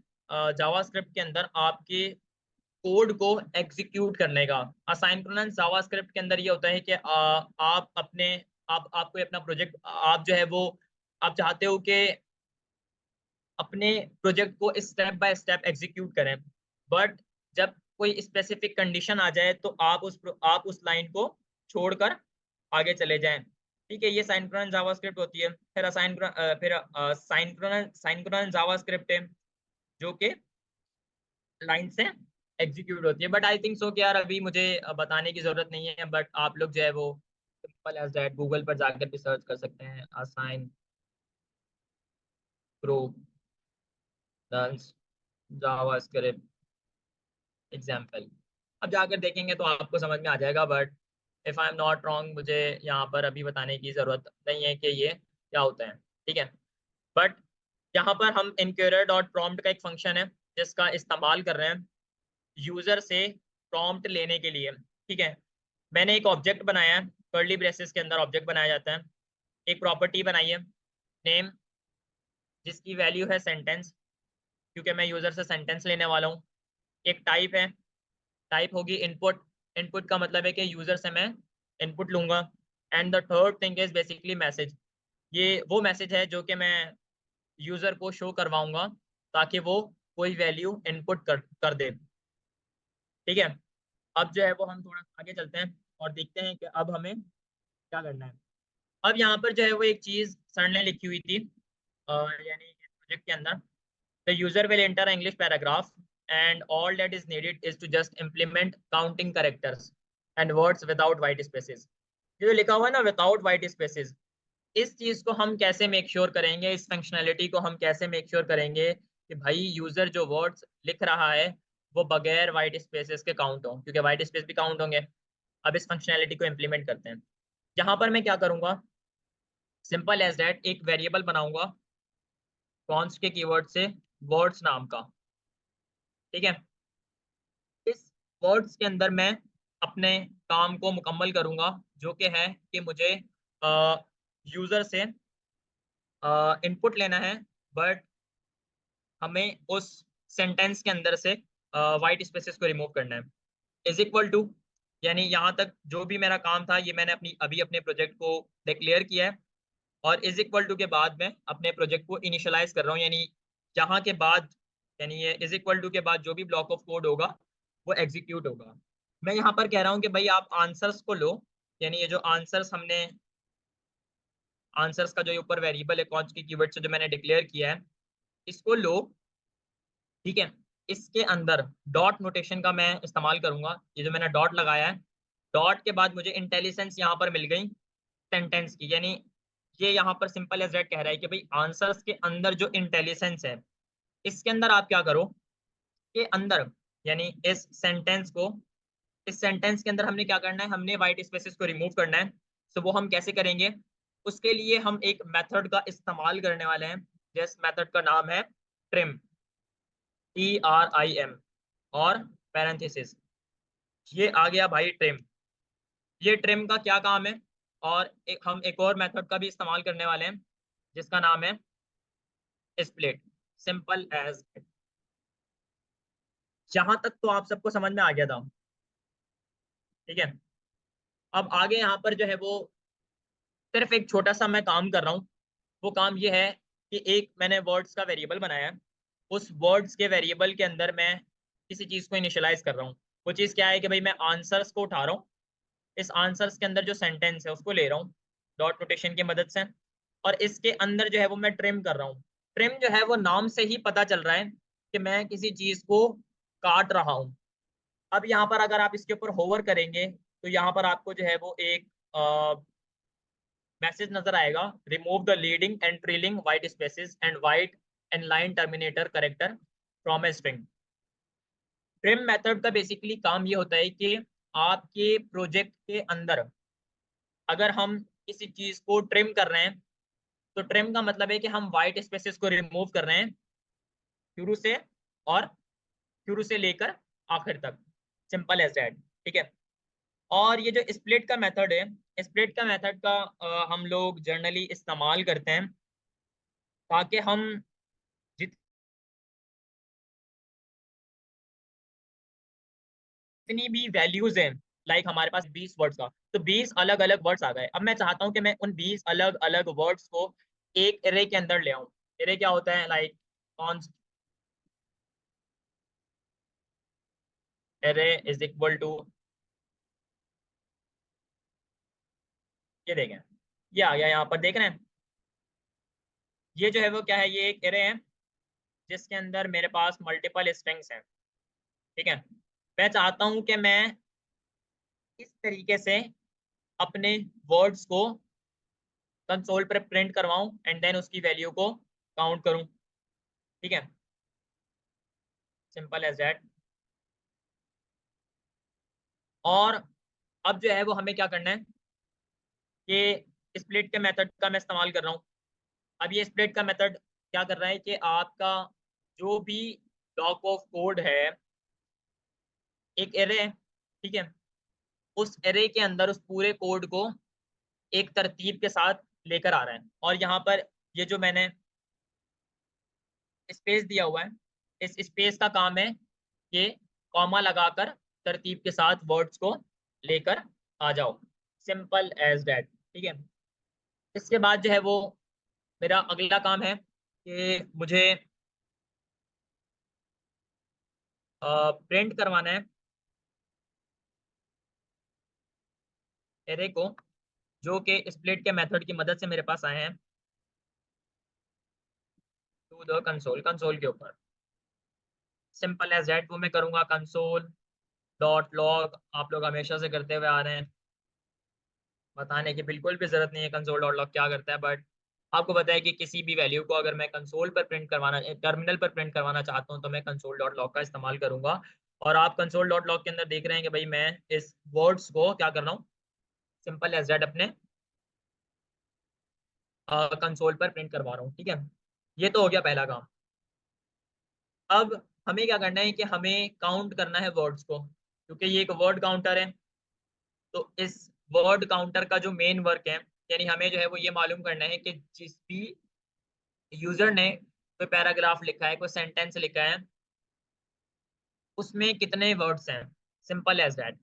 जावास्क्रिप्ट के अंदर आपके कोड को एग्जीक्यूट करने का। असाइंक्रोनस जावास्क्रिप्ट के अंदर ये होता है कि आप अपने आप आपको अपना प्रोजेक्ट आप जो है वो आप चाहते हो कि अपने प्रोजेक्ट को स्टेप बाय स्टेप एग्जीक्यूट करें। बट जब कोई स्पेसिफिक कंडीशन आ जाए तो आप उस लाइन को छोड़कर आगे चले जाएं, ठीक है। ये साइंक्रोनस जावास्क्रिप्ट होती है। फिर साइंक्रोनस जावास्क्रिप्ट है जो कि लाइन से एग्जीक्यूट होती है। बट आई थिंक सो कि यार अभी मुझे बताने की जरूरत नहीं है। बट आप लोग जो है वो सिंपल एज दैट गूगल पर जाकर भी सर्च कर सकते हैं असाइन प्रोनंस जावास्क्रिप्ट एग्जाम्पल। अब जाकर देखेंगे तो आपको समझ में आ जाएगा। But if I am not wrong मुझे यहाँ पर अभी बताने की जरूरत नहीं है कि ये क्या होता है, ठीक है। बट यहाँ पर हम इनक्यूरर डॉट प्रॉम्प्ट का एक फंक्शन है जिसका इस्तेमाल कर रहे हैं यूजर से प्रॉम्प्ट लेने के लिए, ठीक है। मैंने एक ऑब्जेक्ट बनाया है, कर्ली ब्रेसेस के अंदर ऑब्जेक्ट बनाया जाता है। एक प्रॉपर्टी बनाई है नेम, जिसकी वैल्यू है सेंटेंस क्योंकि मैं यूजर से सेंटेंस लेने वाला हूँ। एक टाइप है, टाइप होगी इनपुट। इनपुट का मतलब है कि यूजर से मैं इनपुट लूंगा। And the third thing is basically message. ये वो मैसेज है जो कि मैं यूजर को शो करवाऊंगा ताकि वो कोई वैल्यू इनपुट कर दे, ठीक है। अब जो है वो हम थोड़ा आगे चलते हैं और देखते हैं कि अब हमें क्या करना है। अब यहाँ पर जो है वो एक चीज सर ने लिखी हुई थी यानी प्रोजेक्ट के अंदर The user will enter an English paragraph and all that is needed is to just implement counting characters and words without white spaces. ये जो लिखा हुआ है ना विदाउट white spaces, इस चीज को हम कैसे मेक श्योर करेंगे, इस फंक्शनैलिटी को हम कैसे मेक श्योर करेंगे कि भाई यूजर जो वर्ड्स लिख रहा है वो बगैर व्हाइट स्पेसेस के काउंट हो, क्योंकि व्हाइट स्पेस भी काउंट होंगे। अब इस फंक्शनैलिटी को इम्प्लीमेंट करते हैं। यहाँ पर मैं क्या करूंगा, सिंपल एज दैट एक वेरिएबल बनाऊंगा कॉन्स्ट के कीवर्ड से वर्ड्स नाम का। ठीक है, इस वर्ड्स के अंदर मैं अपने काम को मुकम्मल करूंगा, जो कि है कि मुझे यूजर से इनपुट लेना है, बट हमें उस सेंटेंस के अंदर से वाइट स्पेसेस को रिमूव करना है। इज इक्वल टू, यानी यहाँ तक जो भी मेरा काम था ये मैंने अभी अपने प्रोजेक्ट को डिक्लेयर किया है, और इज इक्वल टू के बाद मैं अपने प्रोजेक्ट को इनिशियलाइज कर रहा हूँ, यानी यहाँ के बाद, यानी ये इज इक्वल टू के बाद जो भी ब्लॉक ऑफ कोड होगा वो एग्जीक्यूट होगा। मैं यहाँ पर कह रहा हूँ कि भाई आप आंसर्स को लो, यानी ये जो आंसर्स हमने, आंसर्स का जो ऊपर वेरिएबल है कॉन्स्ट की कीवर्ड से जो मैंने डिक्लेयर किया है, इसको लो। ठीक है, इसके अंदर डॉट नोटेशन का मैं इस्तेमाल करूंगा। ये जो मैंने डॉट लगाया है, डॉट के बाद मुझे इंटेलिजेंस यहाँ पर मिल गई सेंटेंस की, यानी ये यहाँ पर सिंपल एज दैट कह रहा है कि भाई आंसर्स के अंदर जो इंटेलिजेंस है, इसके अंदर आप क्या करो के अंदर, यानी इस सेंटेंस के अंदर हमने क्या करना है, हमने व्हाइट स्पेसेस को रिमूव करना है। तो वो हम कैसे करेंगे, उसके लिए हम एक मेथड का इस्तेमाल करने वाले हैं, जिस मेथड का नाम है ट्रिम, TRIM, और पैरेंथेसिस। ये आ गया भाई ट्रिम। ये ट्रिम का क्या काम है, और हम एक और मेथड का भी इस्तेमाल करने वाले हैं जिसका नाम है स्प्लिट, सिंपल एज। जहां तक तो आप सबको समझ में आ गया था। ठीक है, अब आगे यहाँ पर जो है वो सिर्फ एक छोटा सा मैं काम कर रहा हूँ। वो काम ये है कि एक मैंने वर्ड्स का वेरिएबल बनाया है, उस वर्ड्स के वेरिएबल के अंदर मैं किसी चीज को इनिशियलाइज कर रहा हूँ। वो चीज क्या है कि भाई मैं आंसर्स को उठा रहा हूँ, इस आंसर्स के अंदर जो सेंटेंस है उसको ले रहा हूँ डॉट नोटेशन की मदद से, और इसके अंदर जो है वो मैं ट्रिम कर रहा हूँ। ट्रिम जो है वो नाम से ही पता चल रहा है कि मैं किसी चीज को काट रहा हूँ। अब यहाँ पर अगर आप इसके ऊपर होवर करेंगे तो यहाँ पर आपको जो है वो एक मैसेज नजर आएगा, remove the leading and trailing white spaces and white and line terminator character from a string. Trim method का बेसिकली काम ये होता है कि आपके प्रोजेक्ट के अंदर अगर हम किसी चीज को ट्रिम कर रहे हैं, तो ट्रिम का मतलब है कि हम व्हाइट स्पेसेस को रिमूव कर रहे हैं शुरू से, और शुरू से लेकर आखिर तक, सिंपल एज दैट। ठीक है, और ये जो स्प्लिट का मेथड है, स्प्लिट का मेथड का हम लोग जनरली इस्तेमाल करते हैं ताकि हम जितनी भी वैल्यूज हैं, लाइक हमारे पास 20 वर्ड्स का, तो 20 अलग अलग वर्ड्स आ गए। अब मैं चाहता हूं कि मैं उन 20 अलग अलग वर्ड्स को एक एरे के अंदर ले आऊं। एरे क्या होता है, like const array is equal to, ये देखें, ये आ गया, यहाँ पर देख रहे हैं। ये जो है वो क्या है, ये एक एरे है जिसके अंदर मेरे पास मल्टीपल स्ट्रिंग्स हैं। ठीक है, मैं चाहता हूं कि मैं इस तरीके से अपने वर्ड्स को कंसोल पर प्रिंट करवाऊं एंड देन उसकी वैल्यू को काउंट करूं। ठीक है, सिंपल एज दैट। और अब जो है वो हमें क्या करना है कि स्प्लिट के मेथड का मैं इस्तेमाल कर रहा हूँ। अब ये स्प्लिट का मेथड क्या कर रहा है कि आपका जो भी ब्लॉक ऑफ कोड है, एक एरे है, ठीक है, उस एरे के अंदर उस पूरे कोड को एक तरतीब के साथ लेकर आ रहा है। और यहाँ पर ये जो मैंने स्पेस दिया हुआ है, इस स्पेस का काम है कि कॉमा लगाकर तरतीब के साथ वर्ड्स को लेकर आ जाओ, सिंपल एज दैट। ठीक है, इसके बाद जो है वो मेरा अगला काम है कि मुझे प्रिंट करवाना है एरे को, जो कि स्प्लिट के मेथड की मदद से मेरे पास आए हैं। टू द कंसोल, कंसोल के ऊपर। सिंपल एज दैट, वो मैं करूंगा कंसोल डॉट लॉग। आप लोग हमेशा से करते हुए आ रहे हैं, बताने की बिल्कुल भी जरूरत नहीं है कंसोल डॉट लॉग क्या करता है, बट आपको पता है कि किसी भी वैल्यू को अगर मैं कंसोल पर प्रिंट करवाना, टर्मिनल पर प्रिंट करवाना चाहता हूं तो मैं कंसोल डॉट लॉग का इस्तेमाल करूंगा। और आप कंसोल डॉट लॉग के अंदर देख रहे हैं कि भाई मैं इस वर्ड्स को क्या कर रहा हूँ, सिंपल एज दैट अपने कंसोल पर प्रिंट करवा रहा हूँ। ठीक है, ये तो हो गया पहला काम। अब हमें क्या करना है कि हमें काउंट करना है वर्ड्स को, क्योंकि ये एक वर्ड काउंटर है। तो इस वर्ड काउंटर का जो मेन वर्क है, यानी हमें जो है वो ये मालूम करना है कि जिस भी यूजर ने कोई पैराग्राफ लिखा है, कोई सेंटेंस लिखा है, उसमें कितने वर्ड्स हैं। Simple as that.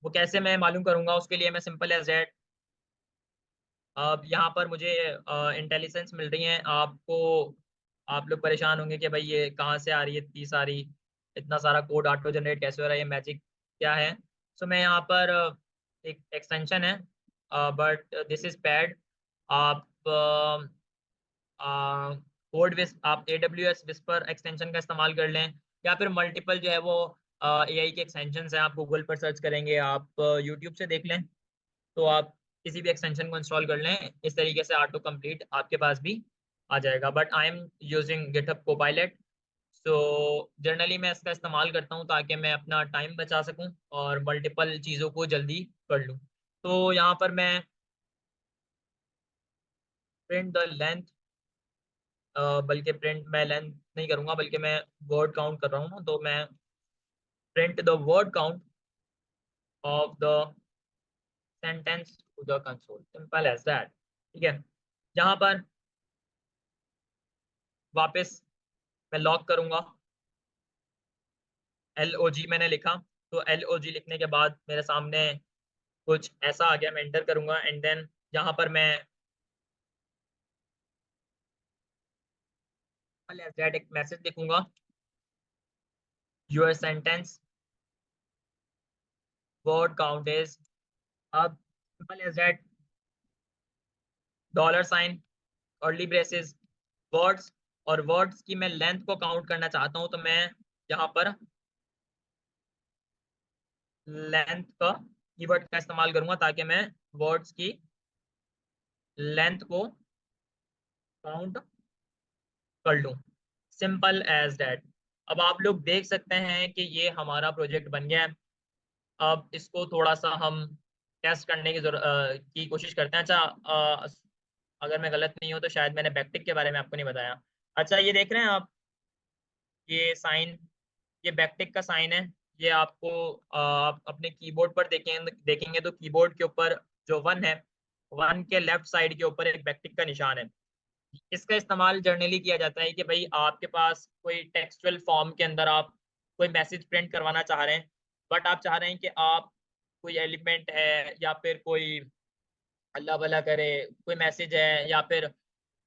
वो कैसे मैं मालूम करूंगा, उसके लिए मैं सिंपल एज दैट, अब यहाँ पर मुझे इंटेलिजेंस मिल रही है आपको। आप लोग परेशान होंगे कि भाई ये कहाँ से आ रही है इतनी सारी, इतना सारा कोड ऑटो जनरेट कैसे हो रहा है, ये मैजिक क्या है। सो मैं यहाँ पर एक एक्सटेंशन है, बट दिस इज पैड। आप कोड विस आप AWS विस्पर एक्सटेंशन का इस्तेमाल कर लें, या फिर मल्टीपल जो है वो AI के एक्सटेंशन हैं, आप गूगल पर सर्च करेंगे, आप यूट्यूब से देख लें, तो आप किसी भी एक्सटेंशन को इंस्टॉल कर लें, इस तरीके से ऑटो कंप्लीट आपके पास भी आ जाएगा। But I am using GitHub Copilot. So generally मैं इसका इस्तेमाल करता हूँ ताकि मैं अपना टाइम बचा सकूँ और मल्टीपल चीज़ों को जल्दी कर लूँ। तो यहाँ पर मैं प्रिंट द लेंथ, बल्कि प्रिंट मैं लेंथ नहीं करूँगा बल्कि मैं वर्ड काउंट कर रहा हूँ, तो मैं print the word count of the sentence to the console, simple as that. ठीक है, यहाँ पर वापस मैं लॉक करूंगा, LOG मैंने लिखा। तो LOG लिखने के बाद मेरे सामने कुछ ऐसा आ गया, मैं एंटर करूंगा एंड देन यहाँ पर मैं एक मैसेज लिखूंगा, your sentence word count is. अब simple as that, $, curly braces, words, और वर्ड्स की मैं लेंथ को काउंट करना चाहता हूँ, तो मैं यहाँ पर लेंथ का कीवर्ड का इस्तेमाल करूंगा ताकि मैं वर्ड्स की लेंथ को काउंट कर लूँ। Simple as that. अब आप लोग देख सकते हैं कि ये हमारा प्रोजेक्ट बन गया है। अब इसको थोड़ा सा हम टेस्ट करने की की कोशिश करते हैं। अच्छा, अगर मैं गलत नहीं हूँ तो शायद मैंने बैकटिक के बारे में आपको नहीं बताया। अच्छा, ये देख रहे हैं आप, ये साइन, ये बैकटिक का साइन है। ये आपको आप अपने कीबोर्ड पर देखेंगे तो कीबोर्ड के ऊपर जो 1 है, 1 के लेफ्ट साइड के ऊपर एक बैकटिक का निशान है। इसका इस्तेमाल जर्नली किया जाता है कि भाई आपके पास कोई टेक्सचुअल फॉर्म के अंदर आप कोई मैसेज प्रिंट करवाना चाह रहे हैं, बट आप चाह रहे हैं कि आप कोई एलिमेंट है या फिर कोई, अल्लाह भला करे, कोई मैसेज है या फिर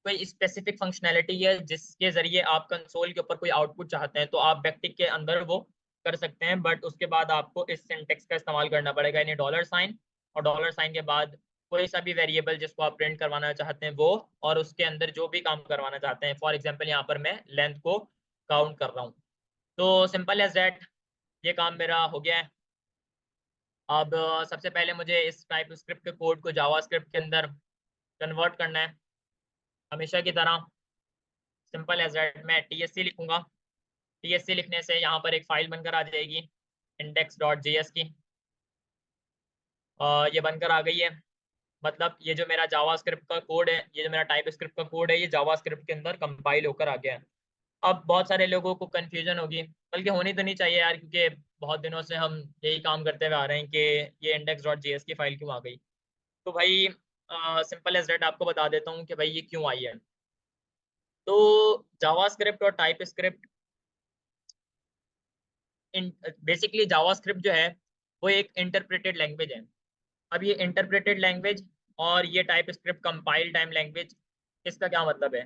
कोई स्पेसिफिक फंक्शनैलिटी है जिसके जरिए आप कंसोल के ऊपर कोई आउटपुट चाहते हैं, तो आप बैकटिक के अंदर वो कर सकते हैं। बट उसके बाद आपको इस सिंटेक्स का इस्तेमाल करना पड़ेगा, यानी $, और $, के बाद कोई सा भी वेरिएबल जिसको आप प्रिंट करवाना चाहते हैं वो, और उसके अंदर जो भी काम करवाना चाहते हैं। फॉर एग्जाम्पल यहाँ पर मैं लेंथ को काउंट कर रहा हूँ। तो सिंपल एज दैट, ये काम मेरा हो गया है। अब सबसे पहले मुझे इस टाइप स्क्रिप्ट के कोड को जावा स्क्रिप्ट के अंदर कन्वर्ट करना है। हमेशा की तरह सिंपल एज दैट मैं TSC लिखूंगा। TSC लिखने से यहाँ पर एक फाइल बनकर आ जाएगी index.js की। ये बनकर आ गई है। मतलब ये जो मेरा जावा स्क्रिप्ट का कोड है, ये जो मेरा टाइप स्क्रिप्ट का कोड है, ये जावा स्क्रिप्ट के अंदर कंपाइल होकर आ गया है। अब बहुत सारे लोगों को कन्फ्यूजन होगी, बल्कि होनी तो नहीं चाहिए यार, क्योंकि बहुत दिनों से हम यही काम करते हुए आ रहे हैं कि ये index.js की फाइल क्यों आ गई। तो भाई सिंपल एज दैट आपको बता देता हूँ कि भाई ये क्यों आई है। तो जावा स्क्रिप्ट और टाइप स्क्रिप्ट, बेसिकली जावास्क्रिप्ट जो है वो एक इंटरप्रेटेड लैंग्वेज है। अब ये इंटरप्रेटेड लैंग्वेज और ये type script compile time language, इसका क्या मतलब है।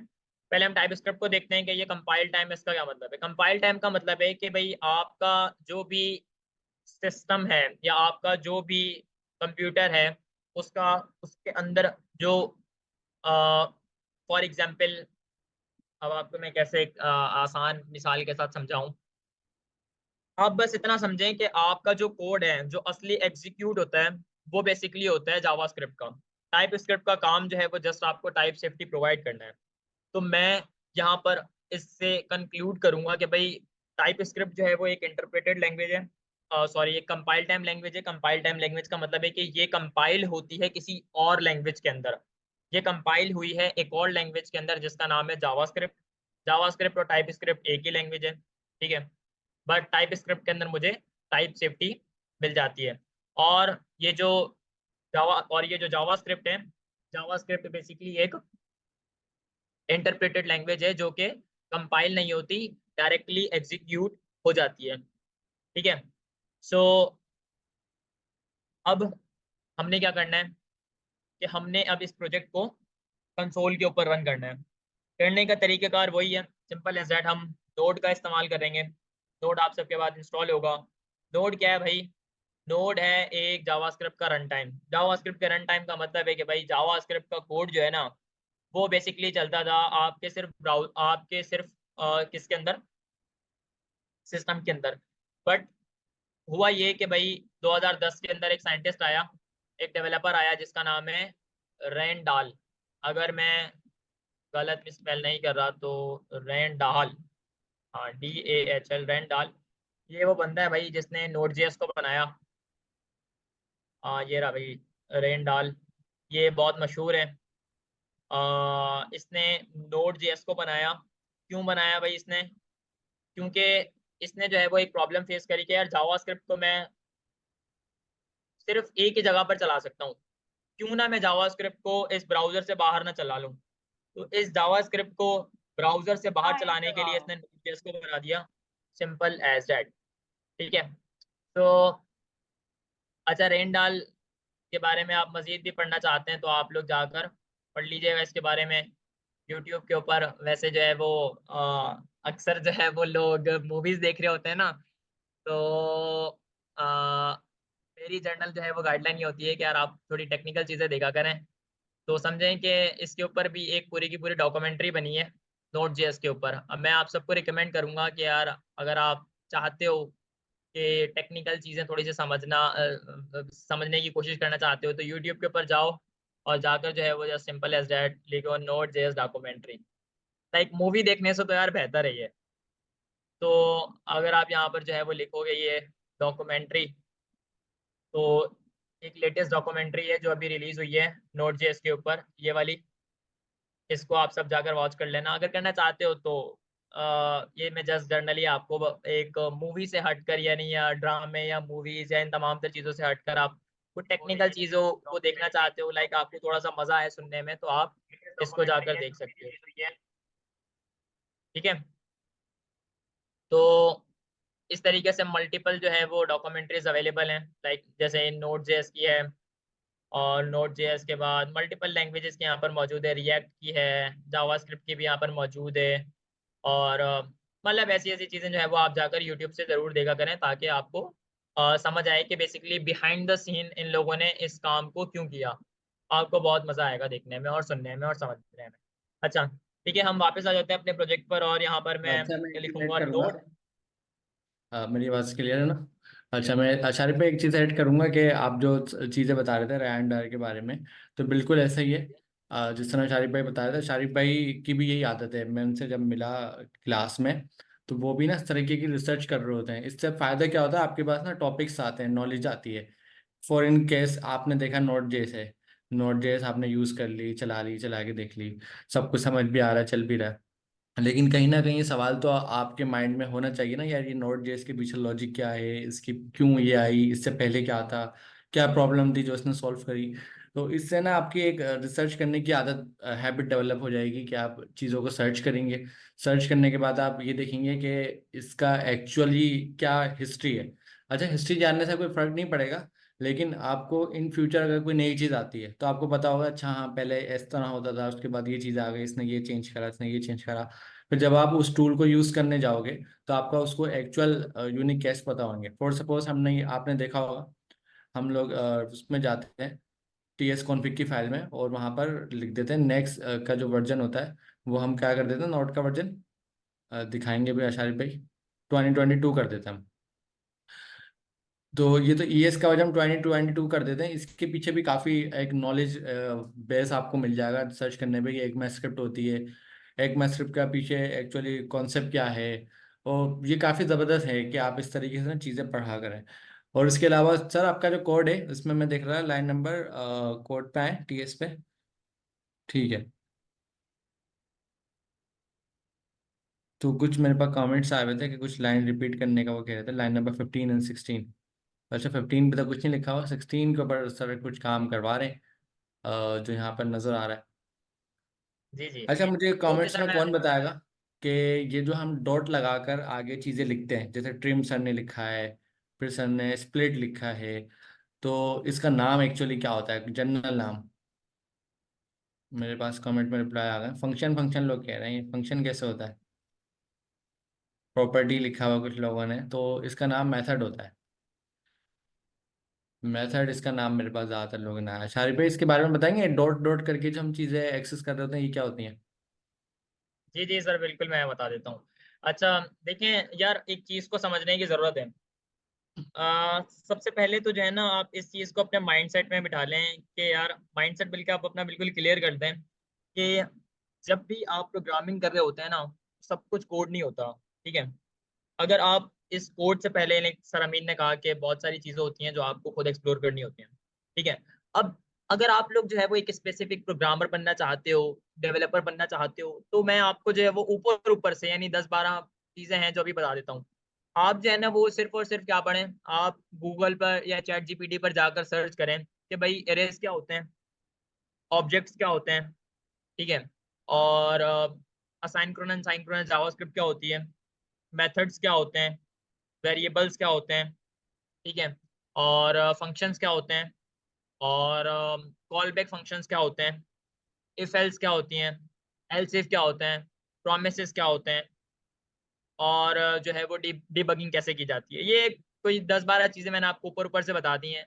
पहले हम टाइप स्क्रिप्ट को देखते हैं कि ये कंपाइल टाइम, इसका क्या मतलब है। कंपाइल टाइम का मतलब है कि भाई आपका जो भी सिस्टम है या आपका जो भी कंप्यूटर है, उसका उसके अंदर जो फॉर एग्जांपल अब आपको मैं कैसे एक आसान मिसाल के साथ समझाऊं। आप बस इतना समझें कि आपका जो कोड है जो असली एग्जीक्यूट होता है वो बेसिकली होता है जावास्क्रिप्ट का। टाइप स्क्रिप्ट का काम जो है वो जस्ट आपको टाइप सेफ्टी प्रोवाइड करना है। तो मैं यहाँ पर इससे कंक्लूड करूंगा कि भाई टाइप स्क्रिप्ट जो है वो एक इंटरप्रेटेड लैंग्वेज है, सॉरी एक कंपाइल टाइम लैंग्वेज है। कंपाइल टाइम लैंग्वेज का मतलब है कि ये कंपाइल होती है किसी और लैंग्वेज के अंदर। ये कंपाइल हुई है एक और लैंग्वेज के अंदर जिसका नाम है जावास्क्रिप्ट। जावास्क्रिप्ट और टाइप स्क्रिप्ट एक ही लैंग्वेज है, ठीक है। बट टाइप स्क्रिप्ट के अंदर मुझे टाइप सेफ्टी मिल जाती है। और ये जो जावा स्क्रिप्ट है, जावा स्क्रिप्ट बेसिकली एक इंटरप्रेटेड लैंग्वेज है जो कि कंपाइल नहीं होती, डायरेक्टली एग्जीक्यूट हो जाती है, ठीक है। सो अब हमने क्या करना है कि हमने अब इस प्रोजेक्ट को कंसोल के ऊपर रन करना है। करने का तरीकेकार वही है, सिंपल एज दैट। हम नोड का इस्तेमाल करेंगे। नोड आप सबके बाद इंस्टॉल होगा। नोड क्या है भाई? नोड है एक जावास्क्रिप्ट का रन टाइम। जावास्क्रिप्ट के रन टाइम का मतलब है कि भाई जावास्क्रिप्ट का कोड जो है ना वो बेसिकली चलता था आपके सिर्फ किसके अंदर, सिस्टम के अंदर। बट हुआ ये कि भाई 2010 के अंदर एक साइंटिस्ट आया, एक डेवलपर आया जिसका नाम है रैंडाल। अगर मैं गलत स्पेल नहीं कर रहा तो रैंडाल, हाँ DAHL, रैंडाल। ये वो बंदा है भाई जिसने नोड जेएस को बनाया। ये रहा भाई रैंडाल, ये बहुत मशहूर है। इसने नोड जेएस को बनाया। क्यों बनाया भाई इसने? क्योंकि इसने जो है वो एक प्रॉब्लम फेस करी कि यार जावास्क्रिप्ट तो मैं सिर्फ एक ही जगह पर चला सकता हूँ, क्यों ना मैं जावास्क्रिप्ट को इस ब्राउजर से बाहर ना चला लूँ। तो इस जावास्क्रिप्ट को ब्राउजर से बाहर चलाने के लिए इसने नोड.js को बना दिया, सिंपल एज दैट, ठीक है। तो अच्छा, रेनडाल के बारे में आप मजीद भी पढ़ना चाहते हैं तो आप लोग जाकर पढ़ लीजिएगा इसके बारे में यूट्यूब के ऊपर। वैसे जो है वो अक्सर जो है वो लोग मूवीज देख रहे होते हैं ना, तो मेरी जर्नल जो है वो गाइडलाइन ये होती है कि यार आप थोड़ी टेक्निकल चीज़ें देखा करें। तो समझें कि इसके ऊपर भी एक पूरी की पूरी डॉक्यूमेंट्री बनी है नोट जेएस के ऊपर। अब मैं आप सबको रिकमेंड करूंगा कि यार अगर आप चाहते हो कि टेक्निकल चीज़ें थोड़ी सी समझने की कोशिश करना चाहते हो तो यूट्यूब के ऊपर जाओ और जाकर जो है वो जस्ट सिंपल एज डैट लिखो note JS documentary. Like movie देखने से तो यार बेहतर है ये। तो अगर आप यहाँ पर जो है वो लिखोगे ये डॉक्यूमेंट्री, तो एक लेटेस्ट डॉक्यूमेंट्री है जो अभी रिलीज हुई है नोट जेएस के ऊपर, ये वाली। इसको आप सब जाकर वॉच कर लेना अगर करना चाहते हो तो। ये मैं जस्ट जर्नली आपको एक मूवी से हटकर, यानी या ड्रामे या मूवीज या इन तमाम तर चीज़ों से हटकर आप कुछ टेक्निकल चीज़ों को देखना चाहते हो, लाइक आपको थोड़ा सा मजा आए सुनने में, तो आप इसको जाकर देख सकते हो, ठीक है। तो इस तरीके से मल्टीपल जो है वो डॉक्यूमेंट्रीज अवेलेबल हैं, लाइक जैसे नोट जेएस की है, और नोट जेएस के बाद मल्टीपल लैंग्वेजेस की यहाँ पर मौजूद है, रिएक्ट की है, जावास्क्रिप्ट की भी यहाँ पर मौजूद है। और मतलब ऐसी ऐसी चीज़ें जो है वो आप जाकर यूट्यूब से ज़रूर देखा करें ताकि आपको समझ आए कि basically behind the seen in लोगों ने इस काम को क्यों किया। आपको बहुत मज़ा आएगा देखने में और सुनने में और समझने में। अच्छा, ठीक है, हम वापस आ जाते हैं अपने प्रोजेक्ट पर और यहाँ पर मैं अच्छा, मैं एक चीज ऐड लिखूंगा करूंगा। नोट। मेरी आवाज़ क्लियर है ना? अच्छा, मैं आचार्य पे एक चीज़ ऐड करूंगा कि आप जो चीज़ें बता रहे थे रैन डायर के बारे में, तो बिल्कुल ऐसा ही है। जिस तरह शारिफ भाई बता रहे थे, शारिफ भाई की भी यही आदत है। मैं उनसे जब मिला क्लास में, तो वो भी ना इस तरीके की रिसर्च कर रहे होते हैं। इससे फ़ायदा क्या होता है, आपके पास ना टॉपिक्स आते हैं, नॉलेज आती है। फॉर इन केस आपने देखा नोट जेस है, नोट जेस आपने यूज़ कर ली, चला के देख ली, सब कुछ समझ भी आ रहा है, चल भी रहा है। लेकिन कहीं ना कहीं ये सवाल तो आपके माइंड में होना चाहिए ना यार, ये नोट जेएस के पीछे लॉजिक क्या है, इसकी क्यों ये आई, इससे पहले क्या था, क्या प्रॉब्लम थी जो इसने सॉल्व करी। तो इससे ना आपकी एक रिसर्च करने की आदत, हैबिट डेवलप हो जाएगी कि आप चीज़ों को सर्च करेंगे। सर्च करने के बाद आप ये देखेंगे कि इसका एक्चुअली क्या हिस्ट्री है। अच्छा, हिस्ट्री जानने से कोई फर्क नहीं पड़ेगा, लेकिन आपको इन फ्यूचर अगर कोई नई चीज़ आती है तो आपको पता होगा, अच्छा हाँ पहले इस तरह होता था, उसके बाद ये चीज़ आ गई, इसने ये चेंज करा, इसने ये चेंज करा। फिर जब आप उस टूल को यूज़ करने जाओगे तो आपका उसको एक्चुअल यूनिक कैश पता होंगे। फॉर सपोज हमने, आपने देखा होगा, हम लोग उसमें जाते हैं TS कॉन्फ़िग की फाइल में और वहाँ पर लिख देते हैं नेक्स्ट का जो वर्जन होता है वो हम क्या कर देते हैं, नोट का वर्जन दिखाएंगे भी आशारिफ भाई, 2022 कर देते हैं हम। तो ये तो ईएस का वजह हम 2022 कर देते हैं। इसके पीछे भी काफ़ी एक नॉलेज बेस आपको मिल जाएगा सर्च करने पे कि एक मैथ स्क्रिप्ट होती है, एक मैथ स्क्रिप्ट का पीछे एक्चुअली कॉन्सेप्ट क्या है। और ये काफ़ी ज़बरदस्त है कि आप इस तरीके से ना चीज़ें पढ़ा करें। और इसके अलावा सर आपका जो कोड है इसमें मैं देख रहा लाइन नंबर कोड पे है, टीएस पे, ठीक है। तो कुछ मेरे पास कमेंट्स आए हुए थे कि कुछ लाइन रिपीट करने का, वो कह रहे थे लाइन नंबर 15 एंड 16। अच्छा 15 पे तो कुछ नहीं लिखा हुआ, 16 के ऊपर सर कुछ काम करवा रहे हैं जो यहाँ पर नज़र आ रहा है। जी जी। अच्छा मुझे ओके कमेंट्स सर, में मैं कौन बताएगा कि ये जो हम डॉट लगाकर आगे चीज़ें लिखते हैं, जैसे ट्रिम सर ने लिखा है, फिर सर ने स्प्लिट लिखा है, तो इसका नाम एक्चुअली क्या होता है, जनरल नाम? मेरे पास कमेंट में रिप्लाई आ गया, फंक्शन फंक्शन लोग कह रहे हैं, फंक्शन कैसे होता है? प्रॉपर्टी लिखा हुआ कुछ लोगों ने, तो इसका नाम मेथड होता है। मेथड इसका नाम मेरे पास ज़्यादातर लोगों ने आया। शारिफ भाई इसके बारे में बताएंगे, डॉट डॉट करके जो हम चीज़ें एक्सेस कर रहे होते हैं ये क्या होती हैं? जी जी सर, बिल्कुल मैं बता देता हूँ। अच्छा देखिए यार, एक चीज़ को समझने की ज़रूरत है। सबसे पहले तो जो है ना, आप इस चीज़ को अपने माइंडसेट में बिठा लें कि यार, माइंडसेट बल्कि आप अपना बिल्कुल क्लियर कर दें कि जब भी आप प्रोग्रामिंग कर रहे होते हैं ना, सब कुछ कोड नहीं होता, ठीक है। अगर आप इस कोड से पहले, सर अमीन ने कहा कि बहुत सारी चीज़ें होती हैं जो आपको खुद एक्सप्लोर करनी होती हैं, ठीक है। अब अगर आप लोग जो है वो एक स्पेसिफिक प्रोग्रामर बनना चाहते हो, डेवलपर बनना चाहते हो, तो मैं आपको जो है वो ऊपर ऊपर से यानी 10-12 चीज़ें हैं जो अभी बता देता हूँ। आप जो है ना वो सिर्फ और सिर्फ क्या पढ़ें, आप गूगल पर या चैट जीपीटी पर जाकर सर्च करें कि भाई एरेज क्या होते हैं, ऑब्जेक्ट्स क्या होते हैं, ठीक है, और असाइनक्रोनस साइनक्रोनस जावास्क्रिप्ट क्या होती है, मेथड्स क्या होते हैं, वेरिएबल्स क्या होते हैं, ठीक है, और फंक्शंस क्या होते हैं, और कॉल बैक फंक्शंस क्या होते हैं, इफ एल्स क्या होती हैं, एल्स इफ क्या होते हैं, प्रोमिसेस क्या होते हैं, और जो है वो डिबगिंग कैसे की जाती है। ये कोई 10-12 चीजें मैंने आपको ऊपर ऊपर से बता दी हैं।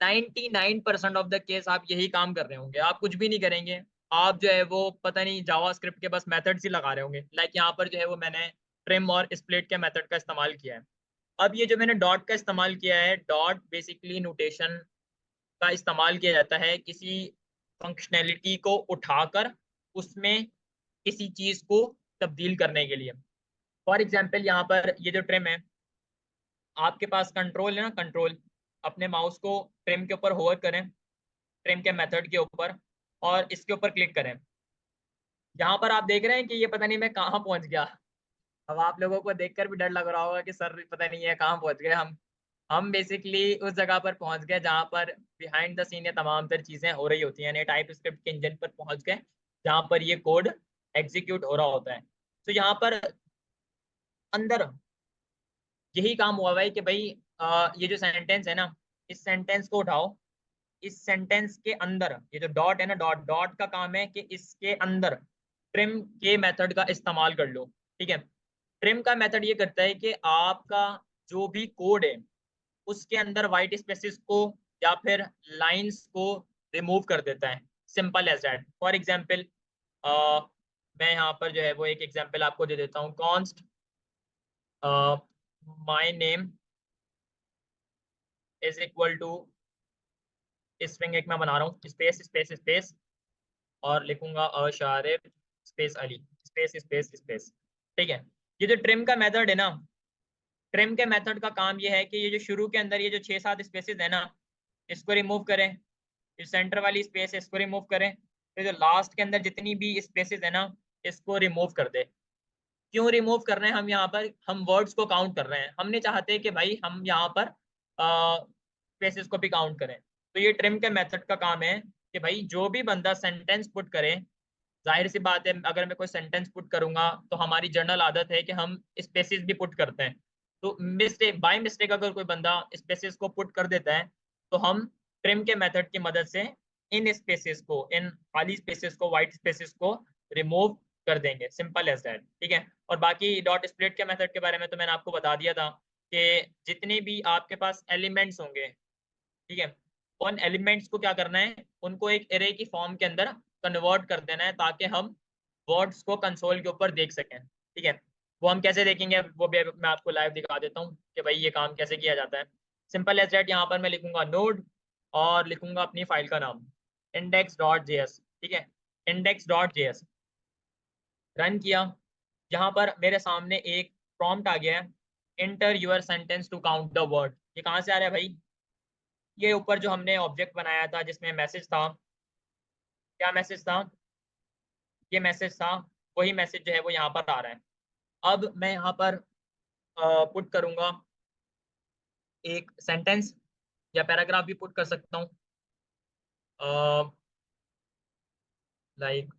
99% ऑफ द केस आप यही काम कर रहे होंगे, आप कुछ भी नहीं करेंगे। आप जो है वो पता नहीं जावास्क्रिप्ट के बस मेथड्स ही लगा रहे होंगे। लाइक यहाँ पर जो है वो मैंने ट्रिम और स्प्लिट के मेथड का इस्तेमाल किया है। अब ये जो मैंने डॉट का इस्तेमाल किया है, डॉट बेसिकली नोटेशन का इस्तेमाल किया जाता है किसी फंक्शनैलिटी को उठाकर उसमें किसी चीज को तब्दील करने के लिए। फॉर एग्जाम्पल यहाँ पर ये जो ट्रिम है, आपके पास कंट्रोल है ना, कंट्रोल, अपने माउस को ट्रिम के ऊपर होवर करें, ट्रिम के मेथड के ऊपर, और इसके ऊपर क्लिक करें। यहाँ पर आप देख रहे हैं कि ये पता नहीं मैं कहाँ पहुंच गया। अब आप लोगों को देखकर भी डर लग रहा होगा कि सर पता नहीं है कहाँ पहुंच गए हम बेसिकली उस जगह पर पहुंच गए जहाँ पर बिहाइंड द सीन ये तमाम तर चीजें हो रही होती हैं, यानी टाइप स्क्रिप्ट के इंजन पर पहुंच गए जहाँ पर ये कोड एग्जीक्यूट हो रहा होता है। तो यहाँ पर अंदर यही काम हुआ है कि भाई ये जो सेंटेंस है ना, इस सेंटेंस को उठाओ, इस सेंटेंस के अंदर ये जो डॉट है ना, डॉट डॉट का काम है कि इसके अंदर ट्रिम के मेथड का इस्तेमाल कर लो, ठीक है। ट्रिम का मेथड ये करता है कि आपका जो भी कोड है उसके अंदर वाइट स्पेसिस को या फिर लाइंस को रिमूव कर देता है। Simple as that. For example मैं यहाँ पर जो है वो एक एग्जांपल आपको दे देता हूँ। Const my name is equal to string एक मैं बना रहा हूँ, स्पेस स्पेस स्पेस, और लिखूंगा Asharif space Ali space space space, ठीक है। ये जो ट्रिम का मेथड है ना, ट्रिम के मेथड का काम ये है कि ये जो शुरू के अंदर ये जो 6-7 स्पेसेस है ना, इसको रिमूव करें। जो सेंटर वाली स्पेस है इसको रिमूव करें। फिर जो लास्ट के अंदर जितनी भी स्पेसेस है ना, इसको रिमूव कर दे। क्यों रिमूव कर रहे हैं हम यहाँ पर? हम वर्ड्स को काउंट कर रहे हैं, हम नहीं चाहते कि भाई हम यहाँ पर स्पेसेस को भी काउंट करें। तो ये ट्रिम के मेथड का काम है कि भाई जो भी बंदा सेंटेंस पुट करे, जाहिर सी बात है अगर मैं कोई सेंटेंस पुट करूंगा तो हमारी जनरल आदत है कि हम स्पेसेस भी पुट करते हैं। तो मिस्टेक बाय मिस्टेक अगर कोई बंदा स्पेसेस को पुट कर देता है तो हम ट्रिम के मेथड की मदद से इन स्पेसेस को, इन खाली स्पेसेस को, वाइट स्पेसेस को रिमूव कर देंगे। सिंपल एज दैट, ठीक है। और बाकी डॉट स्प्लिट के मेथड के बारे में तो मैंने आपको बता दिया था कि जितने भी आपके पास एलिमेंट्स होंगे, ठीक है, उन एलिमेंट्स को क्या करना है, उनको एक एरे की फॉर्म के अंदर कन्वर्ट कर देना है ताकि हम वर्ड्स को कंसोल के ऊपर देख सकें। ठीक है, वो हम कैसे देखेंगे वो भी मैं आपको लाइव दिखा देता हूँ कि भाई ये काम कैसे किया जाता है। सिंपल एज दैट, यहाँ पर मैं लिखूंगा नोड और लिखूंगा अपनी फाइल का नाम index.js। ठीक है, index.js रन किया। यहाँ पर मेरे सामने एक प्रॉम्प्ट आ गया है, enter your sentence to count the word. ये कहाँ से आ रहा है भाई? ये ऊपर जो हमने ऑब्जेक्ट बनाया था जिसमें मैसेज था, क्या मैसेज था? ये मैसेज था, वही मैसेज जो है वो यहाँ पर आ रहा है। अब मैं यहाँ पर पुट करूंगा एक सेंटेंस या पैराग्राफ भी पुट कर सकता हूँ, like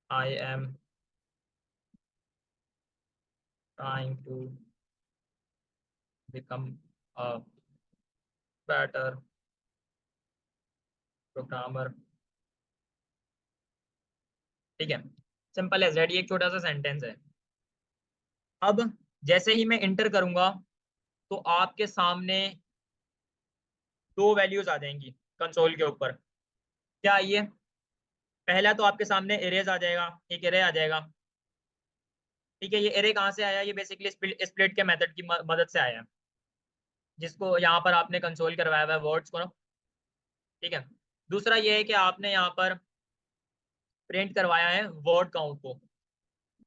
I am trying to become a better programmer. ठीक है, सिंपल एज दैट, ये एक छोटा सा सेंटेंस है। अब जैसे ही मैं इंटर करूंगा तो आपके सामने दो वैल्यूज आ जाएंगी कंसोल के ऊपर। क्या ये? पहला तो आपके सामने एरेज आ जाएगा, एक एरे आ जाएगा। ठीक है, ये एरे कहाँ से आया? ये बेसिकली स्प्लिट के मेथड की मदद से आया है, जिसको यहाँ पर आपने कंसोल करवाया हुआ है वर्ड्स को ना। ठीक है, दूसरा ये है कि आपने यहाँ पर प्रिंट करवाया है वर्ड काउंट को।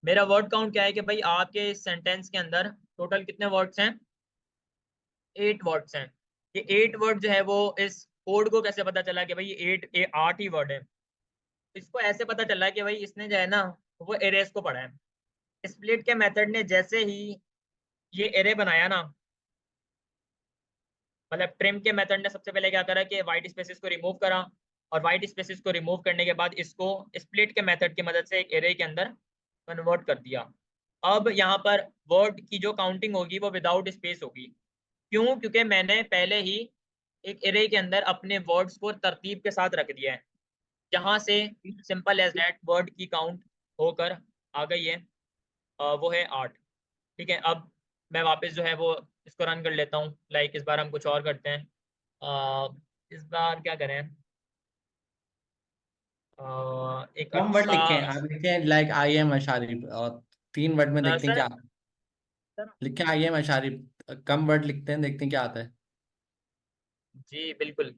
मेरा वर्ड काउंट क्या है कि भाई आपके इस सेंटेंस के अंदर टोटल कितने वर्ड्स हैं? 8 वर्ड्स हैं। ये 8 वर्ड जो है वो इस कोड को कैसे पता चला कि भाई ये 8 ही वर्ड है? इसको ऐसे पता चला कि भाई इसने जो है ना वो एरेस को पढ़ा है। स्प्लिट के मेथड ने जैसे ही ये एरे बनाया ना, मतलब ट्रिम के मेथड ने सबसे पहले क्या करा कि वाइट स्पेसेस को रिमूव करा, और वाइट स्पेसेस को रिमूव करने के बाद इसको स्प्लिट के मेथड की मदद से एक एरे के अंदर कन्वर्ट कर दिया। अब यहाँ पर वर्ड की जो काउंटिंग होगी वो विदाउट स्पेस होगी। क्यों? क्योंकि मैंने पहले ही एक एरे के अंदर अपने वर्ड्स को तरतीब के साथ रख दिया है, जहां से सिंपल एज दैट वर्ड की काउंट होकर आ गई है, वो है 8। ठीक है, अब मैं वापस जो है वो इसको रन कर लेता हूँ। लाइक इस बार हम कुछ और करते हैं। इस बार क्या करें? एक कम वर्ड अच्छा लिखे हैं आप, लिखे हैं लाइक आई एम अशारिफ, और 3 वर्ड में देखते हैं सर क्या। सर लिखे आई एम अशारिफ, कम वर्ड लिखते हैं, देखते हैं क्या आता है। जी बिल्कुल,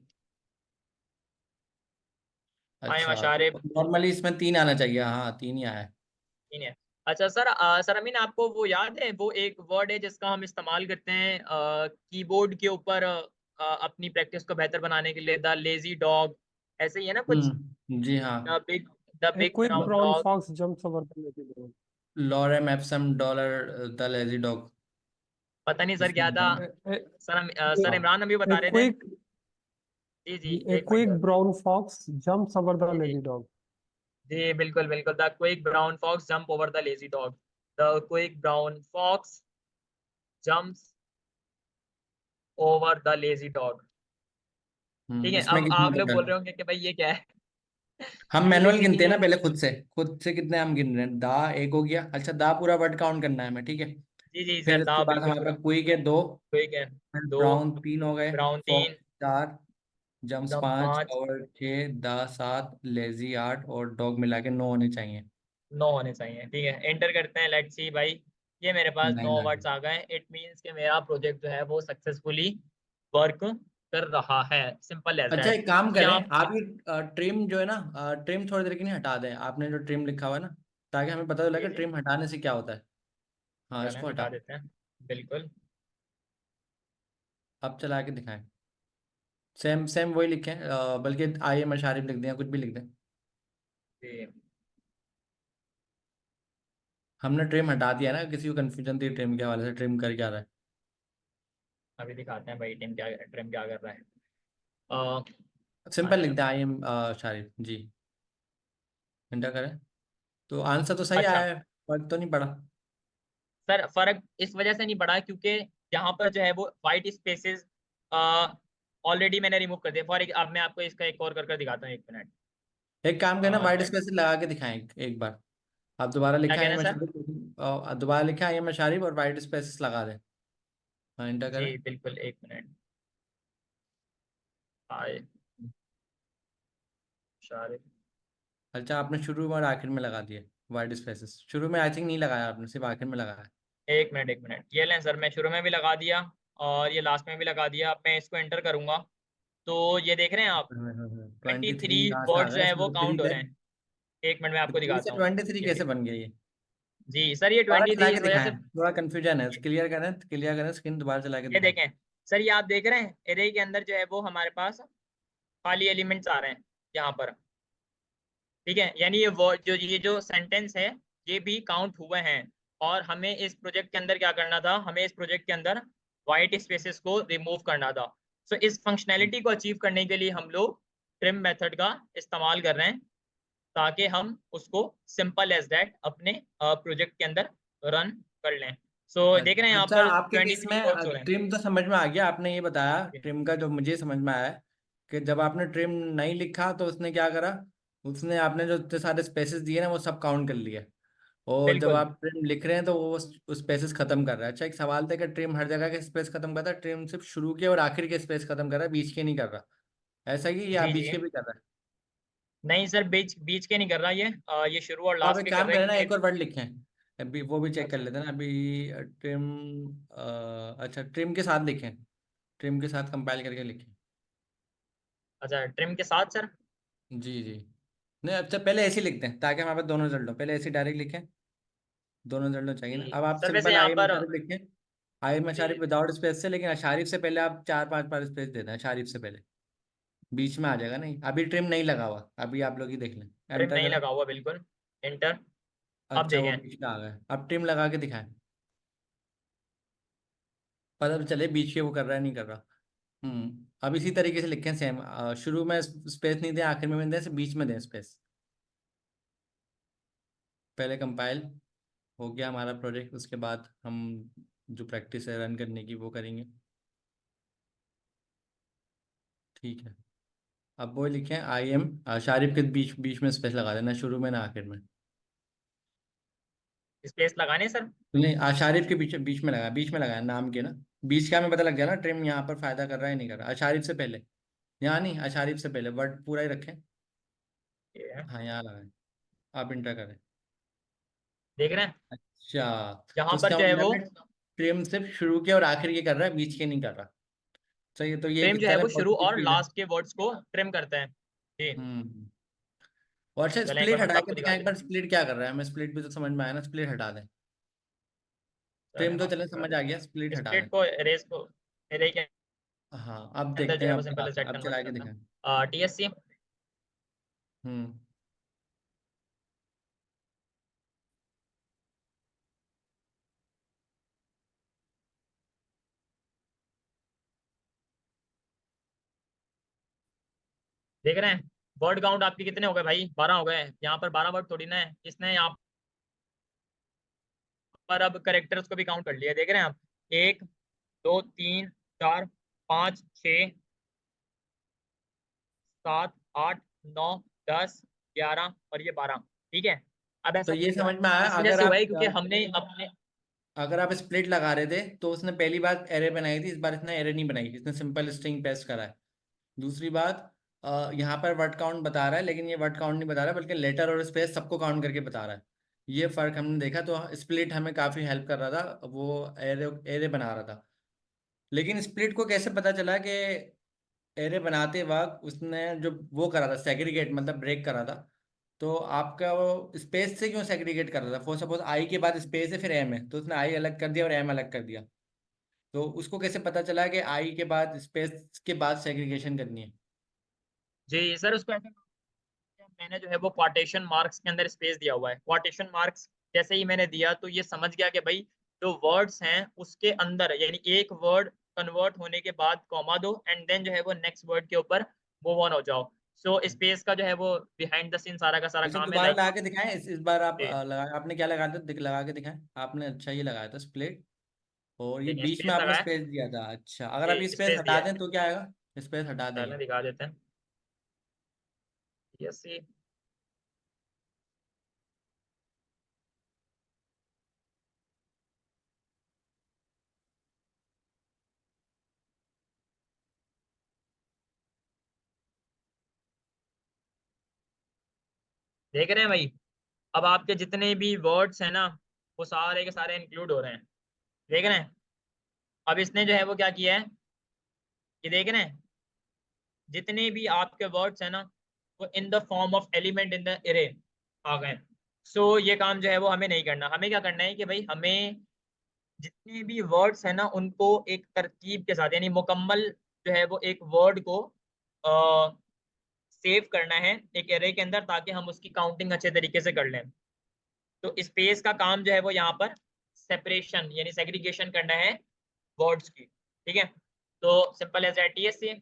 आई एम अच्छा, अशारिफ। नॉर्मली इसमें 3 आना चाहिए, हाँ 3 ही आया है। नहीं है। अच्छा सर, सर अमीन आपको वो याद है, वो एक वर्ड है जिसका हम इस्तेमाल करते हैं कीबोर्ड के ऊपर अपनी प्रैक्टिस को बेहतर बनाने के लिए, द लेजी डॉग, ऐसे ही है ना कुछ? जी हाँ। The big the A big quick brown brown dog. fox jumps over the lazy dog. Lorem Epsom dollar the lazy dog. पता नहीं सर क्या इसमें था। A, a, सर सर हाँ इमरान अभी a बता रहे थे। quick जी जी, a एक quick minute. brown fox jumps over the जी जी lazy dog. जी, बिल्कुल बिल्कुल, the quick brown fox jump over the lazy dog. The quick brown fox jumps over the lazy dog. ठीक है, इसमें अब कितने आप लोग वर्ड बोल है? रहे होंगे कि भाई ये क्या है। हम ये मैनुअल गिनते हैं बेसिकली, ना पहले, खुद से कितने हम गिन रहे हैं। दा एक हो गया, अच्छा दा पूरा वर्ड काउंट करना है हमें, ठीक है। जी जी फिर सर, इसके दा बाद बिल्कुल हमारे पूरा। पास क्विक है 2, क्विक है फिर 2, ब्राउन 3 हो गए, ब्राउन फॉक्स 3, 4, जम्स जंप 5 5, और 6, दा 7, लेजी 8 और डॉग मिला के 9 होने चाहिए। 9 होने चाहिए। ठीक है, एंटर करते हैं, लेट्स सी भाई। ये मेरे पास 9 9 आ गए। वर्ड्स आ गए। इट मींस कि मेरा प्रोजेक्ट जो है वो सक्सेसफुली वर्क कर रहा है। सिंपल एज अच्छा, दैट। एक काम करें, यहाँ आप ये ट्रिम जो है ना, ट्रिम थोड़ी देर के लिए हटा दें, आपने जो ट्रिम लिखा हुआ है ना, ताकि हमें पता चले जी कि जी, ट्रिम हटाने से क्या होता है। हाँ, चलें इसको हटा। हटा देते हैं, बिल्कुल। अब चला के दिखाएं। सेम सेम वही लिखें, बल्कि आई एम अशारिफ लिख दें या कुछ भी लिख दें। जी, हमने ट्रिम हटा दिया ना, किसी को कंफ्यूजन थी ट्रिम के हवाले से, ट्रिम कर क्या रहा है। अभी दिखाते हैं भाई ट्रिम क्या कर रहा है। सिंपल आई लिख एम, दें आई एम अशारिफ जी। एंटर करें, तो आंसर तो सही अच्छा आया है, फर्क तो नहीं पड़ा। सर, फर्क इस वजह से नहीं पड़ा क्योंकि यहाँ पर जो है वो वाइट स्पेसेस ऑलरेडी मैंने रिमूव कर दिया। अब मैं आपको इसका एक और कर दिखाता हूँ, एक मिनट। एक काम करना, वाइट लेट, स्पेस लगा के दिखाएं एक बार। आप दोबारा क्या लिखा कह आई रहे एम हैं सर? अशारिफ, दोबारा लिखा आई एम अशारिफ और वाइट स्पेस लगा दें। हाँ, एंटर जी करें। बिल्कुल, एक मिनट। आए शारिफ, अच्छा, आपने शुरू में और आखिर में लगा दिए वाइड स्पेसेस। शुरू में आई थिंक नहीं लगाया आपने, सिर्फ आखिर में लगाया। एक मिनट एक मिनट, ये लें सर, मैं शुरू में भी लगा दिया और ये लास्ट में भी लगा दिया। अब मैं इसको एंटर करूंगा तो ये देख रहे हैं आप, 23 23 कहाँ से आ वर्ड जो गया है इसमें? वो तो थ्री काउंट हो थे। रहे हैं। एक मिनट मैं आपको थ्री से दिखाता हूँ। 23 ये कैसे देखिए। बन गया ये? जी सर, ये दोबारा चला 23 के इस वजह से। दिखाएं, थोड़ा कंफ्यूजन है, क्लियर करें स्क्रीन, दोबारा चला के ये दिखाएं। देखें सर, ये आप देख रहे हैं एरे के अंदर जो है वो हमारे पास खाली एलिमेंट्स आ रहे हैं यहाँ पर। ठीक है, यानी ये वर्ड जो ये जो सेंटेंस है ये भी काउंट हुए हैं। और हमें इस प्रोजेक्ट के अंदर क्या करना था, हमें इस प्रोजेक्ट के अंदर वाइट स्पेसेस को रिमूव करना था। सो इस फंक्शनैलिटी को अचीव करने के लिए हम लोग ट्रिम मेथड का इस्तेमाल कर रहे हैं, ताकि हम उसको सिंपल एज दैट अपने प्रोजेक्ट के अंदर रन कर लें। सो देख रहे हैं यहाँ अच्छा, पर आपके केस 23 वर्ड्स हो में रहे ट्रिम तो समझ में आ गया, आपने ये बताया हैं। ट्रिम का, जो मुझे समझ में आया है कि जब आपने ट्रिम नहीं लिखा तो उसने क्या करा, उसने आपने जो इतने सारे स्पेसेस दिए ना वो सब काउंट कर लिए। और जब बिल्कुल। आप ट्रिम लिख रहे हैं तो वो उस स्पेसेस खत्म कर रहा है। अच्छा, एक सवाल था कि ट्रिम हर जगह के स्पेस खत्म करता है, ट्रिम सिर्फ शुरू के और आखिर के स्पेस खत्म कर रहा है, बीच के नहीं कर रहा? ऐसा ही, या जी बीच जी, के भी कर रहा है? नहीं सर, बीच बीच के नहीं कर रहा ये, ये शुरू और तो आप लास्ट एक के कर काम रहे हैं करें ना, क्योंकि। एक और वर्ड लिखें, अभी वो भी चेक कर अच्छा लेते हैं ना अभी। ट्रिम, अच्छा ट्रिम के साथ लिखें, ट्रिम के साथ कंपाइल करके लिखें। अच्छा, ट्रिम के साथ सर। जी जी। नहीं, अच्छा पहले ऐसे ही लिखते हैं ताकि हमारे पास दोनों रिजल्ट हो, पहले ऐसे डायरेक्ट लिखें, दोनों रिजल्ट हो चाहिए ना। जी अब आप सर, वैसे सिंपल यहाँ आई एम पर। अशारिफ लिखें, आई एम जी अशारिफ विदाउट स्पेस से, लेकिन अशारिफ से पहले आप 4-5 बार स्पेस देते हैं, अशारिफ से पहले बीच में आ जाएगा। नहीं, अभी ट्रिम नहीं लगा हुआ, अभी आप लोग ही देख लें, ट्रिम एंटर नहीं करें। लगा हुआ, बिल्कुल। एंटर। अब अच्छा, वो देखें। बीच में आ गया, अब ट्रिम लगा के दिखाएं, पता तो चले बीच के वो कर रहा है नहीं कर रहा। अब इसी तरीके से लिखें सेम, शुरू में स्पेस नहीं दें, आखिर में दें, बीच में दें स्पेस। पहले कंपाइल हो गया हमारा प्रोजेक्ट, उसके बाद हम जो प्रैक्टिस है रन करने की वो करेंगे। ठीक है, अब वो लिखें आई एम, शारिफ के बीच बीच में स्पेस लगा देना, शुरू में ना आखिर में। स्पेस लगाने सर। नहीं, आशारिफ के बीच बीच में लगाया, बीच में लगाया नाम के ना। बीच का हमें पता लग गया ना ट्रिम यहाँ पर फायदा कर रहा है नहीं कर रहा। आशारिफ से पहले, यहाँ नहीं, आशारिफ से पहले वर्ड पूरा ही रखें। ये है। हाँ, यहाँ लगाएं, आप इंटर करें। देख रहे हैं अच्छा, तो यहाँ पर उसका जो है मतलब वो है ट्रिम सिर्फ शुरू के और आखिर के कर रहा है, बीच के नहीं कर रहा। सही, तो ये ट्रिम जो है चले वो शुरू पॉजिटिव और फीड है। लास्ट के वर्ड्स को ट्रिम करते हैं। जी। हम्म। और अच्छा, चलें एक बार स्प्लिट मैं हटा के आपको दिखा दिखाएं एक देता बार, हूँ। स्प्लिट क्या कर रहा है, हमें स्प्लिट भी तो समझ में आया ना, स्प्लिट हटा दें। चलें ट्रिम मैं तो आपको चले दिखा समझ आ देता गया, स्प्लिट हूँ। हटा दें। स्प्लिट को एरेज को एरे के हाँ, अब अंदर देखते जो हैं है वो अब सिंपल लगाते हैं, सेट अब कन्वर्ट चला के करता दिखाएं। है, TSC। हम्म। देख रहे हैं वर्ड काउंट आपके कितने हो गए भाई, 12 हो गए। यहाँ पर 12 वर्ड थोड़ी ना है, इसने यहाँ पर अब करेक्टर्स को भी काउंट कर लिया। देख रहे हैं आप, 1 2 3 4 5 6 7 8 9 10 11 और ये 12। ठीक है। अब तो ऐसा ये क्यों हुआ, समझ में आया, इस वजह अगर से हुआ आप है क्योंकि हमने अपने। अगर आप स्प्लिट लगा रहे थे तो उसने पहली बार एरे बनाई थी, इस बार इसने एरे नहीं बनाई, इसने सिंपल स्ट्रिंग पेस्ट करा है। दूसरी बात, यहाँ पर वर्ड काउंट बता रहा है, लेकिन ये वर्ड काउंट नहीं बता रहा है, बल्कि लेटर और स्पेस सबको काउंट करके बता रहा है। ये फर्क हमने देखा, तो स्प्लिट हमें काफी हेल्प कर रहा था, वो एरे एरे बना रहा था। लेकिन स्प्लिट को कैसे पता चला कि एरे बनाते वक्त उसने जो वो करा था सेग्रीगेट, मतलब ब्रेक करा था, तो आपका वो स्पेस से क्यों सेग्रीगेट कर रहा था? फॉर सपोज आई के बाद स्पेस है फिर एम है, तो उसने आई अलग कर दिया और एम अलग कर दिया, तो उसको कैसे पता चला कि आई के बाद स्पेस के बाद सेग्रीगेशन करनी है? जी सर, उसको ऐसे मैंने जो है वो क्वाटेशन मार्क्स के अंदर स्पेस दिया हुआ है। क्वाटेशन मार्क्स जैसे ही मैंने दिया तो ये समझ गया कि भाई जो वर्ड्स हैं उसके अंदर, यानी एक वर्ड कन्वर्ट होने के बाद कॉमा दो एंड देन जो है वो नेक्स्ट वर्ड के ऊपर मूव ऑन हो जाओ। सो स्पेस का जो है वो बिहाइंड द सीन सारा का सारा इसे काम है, दोबारा लाइक। लगा के दिखाएं, इस बार आप लगा, आपने क्या लगाया था, लगा के दिखाएं। आपने अच्छा ये लगाया था स्प्लिट, और ये देखिए बीच में स्पेस आपने लगाया, स्पेस दिया था। अच्छा, अगर आप ये ये स्पेस स्पेस हटा दिया है। दें तो क्या आएगा? स्पेस हटा दें ये। चलें दिखा देते हैं। यस। देख रहे हैं भाई? अब आपके जितने भी वर्ड्स हैं ना वो सारे के सारे इंक्लूड हो रहे हैं, देख रहे हैं? अब इसने जो है वो क्या किया है, ये देख रहे हैं, जितने भी आपके वर्ड्स हैं ना वो in the form of element in the array आ गए। सो ये काम जो है वो हमें नहीं करना। हमें क्या करना है कि भाई हमें जितने भी वर्ड्स हैं ना उनको एक तरतीब के साथ, यानी मुकम्मल जो है वो एक वर्ड को सेव करना है एक एरे के अंदर, ताकि हम उसकी काउंटिंग अच्छे तरीके से कर लें। तो स्पेस का काम जो है वो यहाँ पर सेपरेशन यानी सेग्रीगेशन करना है वर्ड्स की, ठीक है? तो simple as that TSC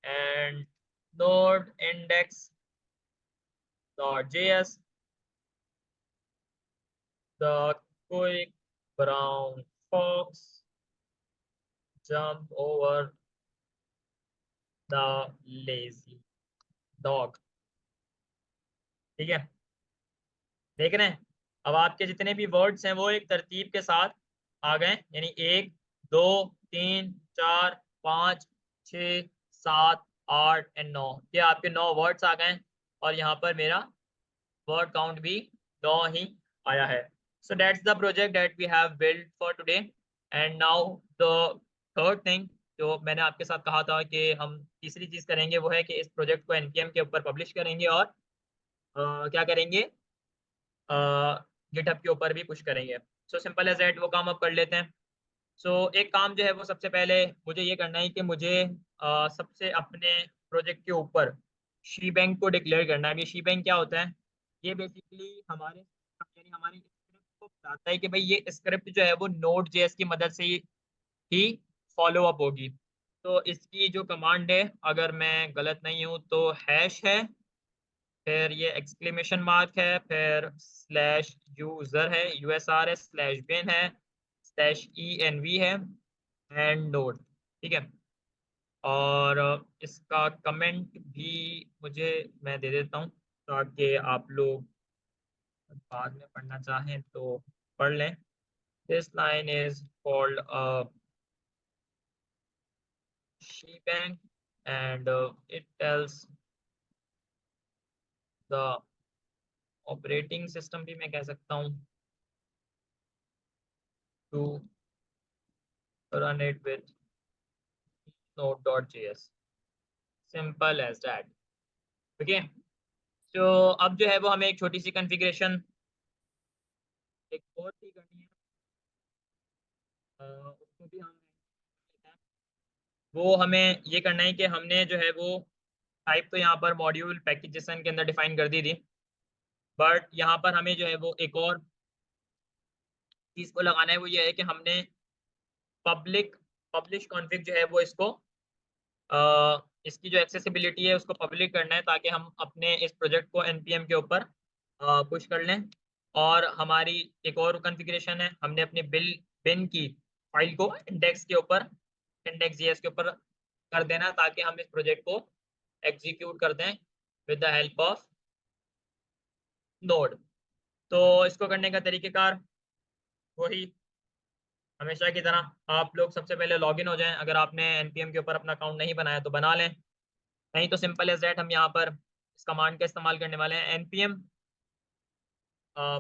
and node index dot js, the quick brown fox jump over the lazy dog, ठीक है? देख रहे हैं? अब आपके जितने भी वर्ड्स हैं वो एक तरतीब के साथ आ गए, यानी 1 2 3 4 5 6 7 8 एंड 9, ये आपके 9 वर्ड्स आ गए और यहाँ पर मेरा वर्ड काउंट भी 9 ही आया है। So that's the project that we have built for today. And now the third thing जो मैंने आपके साथ कहा था कि हम तीसरी चीज़ करेंगे वो है कि इस प्रोजेक्ट को NPM के ऊपर पब्लिश करेंगे और क्या करेंगे, गिटहब के ऊपर भी पुश करेंगे। सो सिंपल एज दैट वो काम अब कर लेते हैं। सो एक काम जो है वो सबसे पहले मुझे ये करना है कि मुझे सबसे अपने प्रोजेक्ट के ऊपर शी बैंक को डिक्लेयर करना है। ये शी बैंक क्या होता है? ये बेसिकली हमारे यानी हमारी स्क्रिप्ट को बताता है कि भाई ये स्क्रिप्ट जो है वो नोड जेएस की मदद से ही फॉलो अप होगी। तो इसकी जो कमांड है, अगर मैं गलत नहीं हूँ तो हैश है, फिर ये एक्सक्लेमेशन मार्क है, फिर स्लैश यूजर है, USR है, स्लैश बिन है, स्लैश ENV है एंड नोड, ठीक है? और इसका कमेंट भी मुझे मैं दे देता हूँ ताकि आप लोग बाद में पढ़ना चाहें तो पढ़ लें। This line is called shebang and it tells the operating system भी मैं कह सकता हूँ to run it with node.js, simple as that, okay? तो अब जो है वो हमें एक छोटी सी कॉन्फ़िगरेशन एक और भी करनी है, उसको भी हम वो हमें ये करना है कि हमने जो है वो टाइप तो यहाँ पर मॉड्यूल पैकेज जेसन के अंदर डिफाइन कर दी थी, बट यहाँ पर हमें जो है वो एक और चीज़ को लगाना है। वो ये है कि हमने पब्लिश कॉन्फ़िग जो है वो इसकी जो एक्सेसिबिलिटी है उसको पब्लिक करना है, ताकि हम अपने इस प्रोजेक्ट को NPM के ऊपर पुश कर लें। और हमारी एक और कॉन्फ़िगरेशन है, हमने अपनी बिन की फाइल को इंडेक्स के ऊपर index.js के ऊपर कर देना, ताकि हम इस प्रोजेक्ट को एग्जीक्यूट कर दें with the help of node. तो इसको करने का तरीक़ेकार वही हमेशा की तरह, आप लोग सबसे पहले लॉगिन हो जाएं। अगर आपने NPM के ऊपर अपना अकाउंट नहीं बनाया तो बना लें, नहीं तो सिंपल एज दैट हम यहाँ पर इस कमांड का इस्तेमाल करने वाले हैं,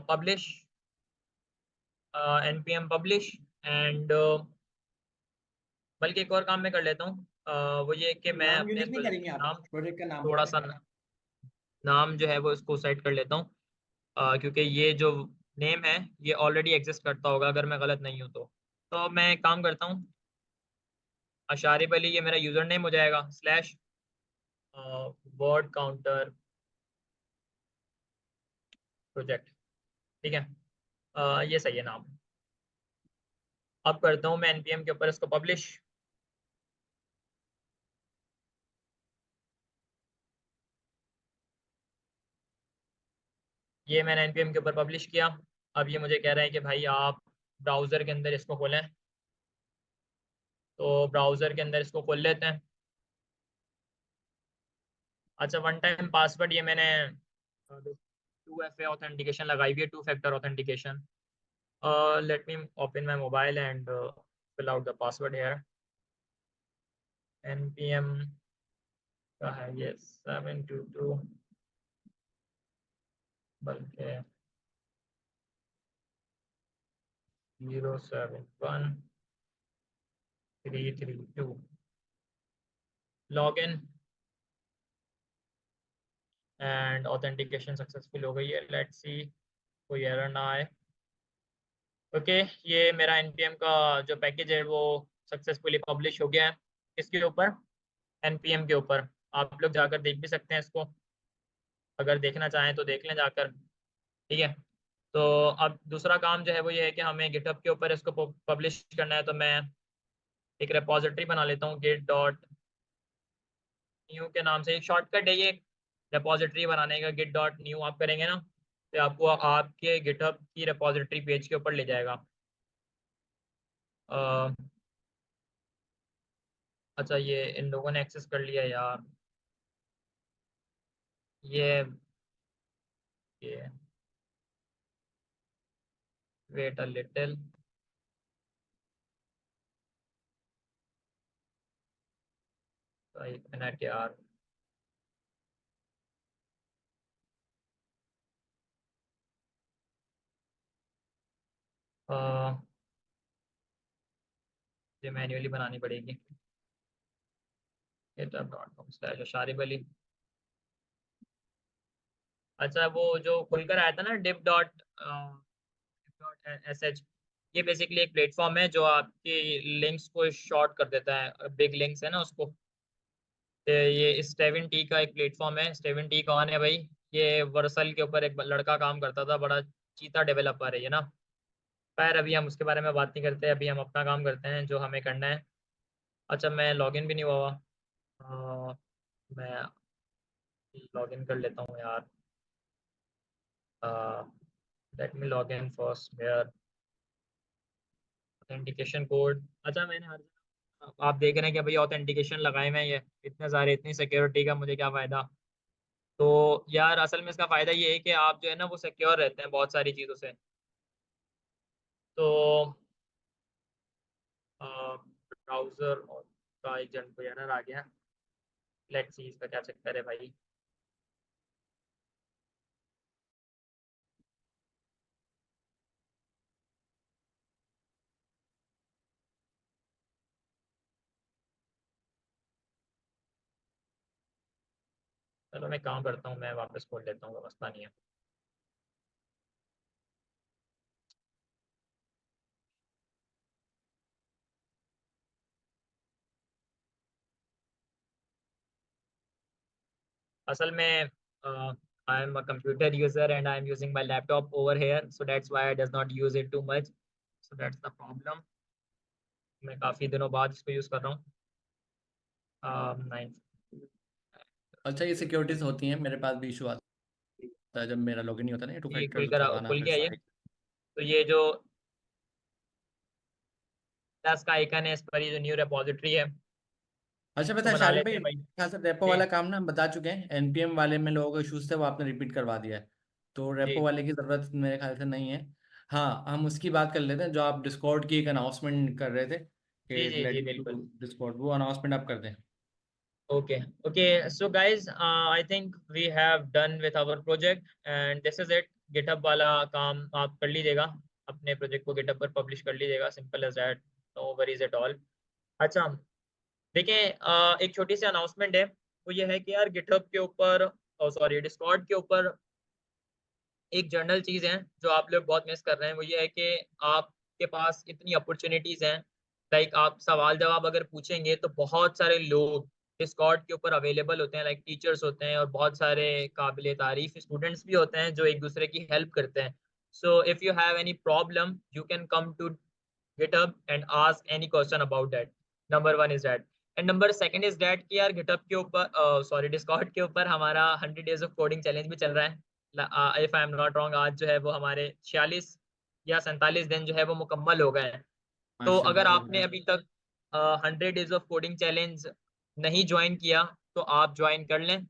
पब्लिश npm पब्लिश एंड बल्कि एक और काम मैं कर लेता हूँ, वो ये कि मैं नाम अपने यूनिक नहीं प्रोजेक्ट करेंगे का आप, नाम प्रोजेक्ट का नाम? थोड़ा सा नाम जो है वो इसको सेट कर लेता हूँ, क्योंकि ये जो नेम है ये ऑलरेडी एग्जिस्ट करता होगा अगर मैं गलत नहीं हूँ तो मैं एक काम करता हूँ, अशारिब अली ये मेरा यूज़र नेम हो जाएगा, स्लैश वर्ड काउंटर प्रोजेक्ट, ठीक है? ये सही है नाम। अब करता हूँ मैं NPM के ऊपर इसको पब्लिश। ये मैंने NPM के ऊपर पब्लिश किया। अब ये मुझे कह रहा है कि भाई आप ब्राउज़र के अंदर इसको खोलें, तो ब्राउज़र के अंदर इसको खोल लेते हैं। अच्छा, वन टाइम पासवर्ड ये मैंने 2FA ऑथेंटिकेशन लगाई हुई है, 2 factor authentication. Let me open my mobile and fill out the password here. NPM का है ये 722 बल्कि 071332 लॉगिन एंड ऑथेंटिकेशन सक्सेसफुल हो गई है। लेट्स सी कोई एरर ना आए। ओके ये मेरा npm का जो पैकेज है वो सक्सेसफुली पब्लिश हो गया है। किसके ऊपर? npm के ऊपर। आप लोग जाकर देख भी सकते हैं इसको, अगर देखना चाहें तो देख लें जाकर। ठीक है, तो अब दूसरा काम जो है वो ये है कि हमें गिटहब के ऊपर इसको पब्लिश करना है। तो मैं एक रेपॉजिटरी बना लेता हूँ, git डॉट न्यू के नाम से। एक शॉर्टकट है ये रेपॉजिटरी बनाने का, git डॉट न्यू आप करेंगे ना तो आपको आपके गिटहब की रेपॉजिटरी पेज के ऊपर ले जाएगा। अच्छा ये इन लोगों ने एक्सेस कर लिया यार। ये वेट अ लिटिल। एक मिनट यार। अ, ये मैन्युअली बनानी पड़ेगी। github.com/शारिब अली। अच्छा वो जो खुलकर आया था ना div डॉट sh, ये बेसिकली एक प्लेटफॉर्म है जो आपकी लिंक्स को शॉर्ट कर देता है, बिग लिंक्स है ना उसको। तो ये स्टेवन टी का एक प्लेटफॉर्म है। स्टेवन टी कौन है भाई? ये वर्सल के ऊपर एक लड़का काम करता था, बड़ा चीता डेवलपर है ये ना। खैर अभी हम उसके बारे में बात नहीं करते, अभी हम अपना काम करते हैं जो हमें करना है। अच्छा मैं लॉगिन भी नहीं हुआ हुआ। मैं लॉगिन कर लेता हूँ यार। Let me log in first mayor authentication code. अच्छा मैंने हर आप देख रहे हैं कि भाई ऑथेंटिकेशन लगाए हुए हैं, ये इतने सारे, इतनी सिक्योरिटी का मुझे क्या फ़ायदा। तो यार असल में इसका फ़ायदा ये है कि आप जो है ना वो सिक्योर रहते हैं बहुत सारी चीज़ों से। तो ब्राउज़र का एक जनरल एरर आ गया। लेट्स सी इसका क्या चक्कर है भाई। चलो मैं काम करता हूँ, मैं वापस खोल लेता हूँ, मसला नहीं है। असल में I am a computer user and I am using my laptop over here, so that's why I does not use it too much, so that's the problem. मैं काफ़ी दिनों बाद इसको यूज़ कर रहा हूँ। 9 अच्छा ये सिक्योरिटीज होती हैं, मेरे पास भी इशू आता है जब मेरा लॉगिन नहीं होता ना, टू ये फैक्टर तो लगाना खुल फिर गया ये। सारे। तो ये जो प्लस का आइकन है इस पर, ये जो न्यू रिपोजिटरी है अच्छा पता इसको है बना शारिब लेते भाई, हैं भाई। ख्याल से रेपो जी वाला काम ना हम बता चुके हैं, एनपीएम वाले में लोगों को इशूज थे वो आपने रिपीट करवा दिया है, तो रेपो जी वाले की जरूरत मेरे ख्याल से नहीं है। हाँ हम उसकी बात कर लेते हैं जो आप डिस्कॉर्ड की एक अनाउंसमेंट कर रहे थे कि जी जी जी रिलेटेड बिल्कुल। टू डिस्कॉर्ड, वो अनाउंसमेंट आप कर दें। Okay, okay. So guys, I think we have done with our project and this is it. GitHub वाला काम आप कर लीजिएगा, अपने प्रोजेक्ट को GitHub पर पब्लिश कर लीजिएगा, simple as that, no worries at all. अच्छा देखिए, एक छोटी सी अनाउंसमेंट है, वो ये है कि यार GitHub के ऊपर, सॉरी डिस्कॉर्ड के ऊपर एक जनरल चीज़ है जो आप लोग बहुत मिस कर रहे हैं। वो ये है कि आपके पास इतनी अपॉर्चुनिटीज़ हैं, लाइक आप सवाल जवाब अगर पूछेंगे तो बहुत सारे लोग डिस्कॉर्ड के ऊपर अवेलेबल होते हैं, लाइक टीचर्स होते हैं और बहुत सारे काबिल तारीफ स्टूडेंट्स भी होते हैं जो एक दूसरे की हेल्प करते हैं। So if you have any problem you can come to GitHub and ask any question about that. Number one is that, and number second is that कि यार GitHub के ऊपर, सॉरी डिस्कॉर्ड के ऊपर हमारा 100 डेज ऑफ कोडिंग चैलेंज भी चल रहा है। If I am not wrong, आज जो है वो हमारे 46 या 47 दिन जो है वो मुकम्मल हो गए हैं। तो अगर माशाल्लाह आपने अभी तक 100 डेज ऑफ कोडिंग चैलेंज नहीं ज्वाइन किया तो आप ज्वाइन कर लें।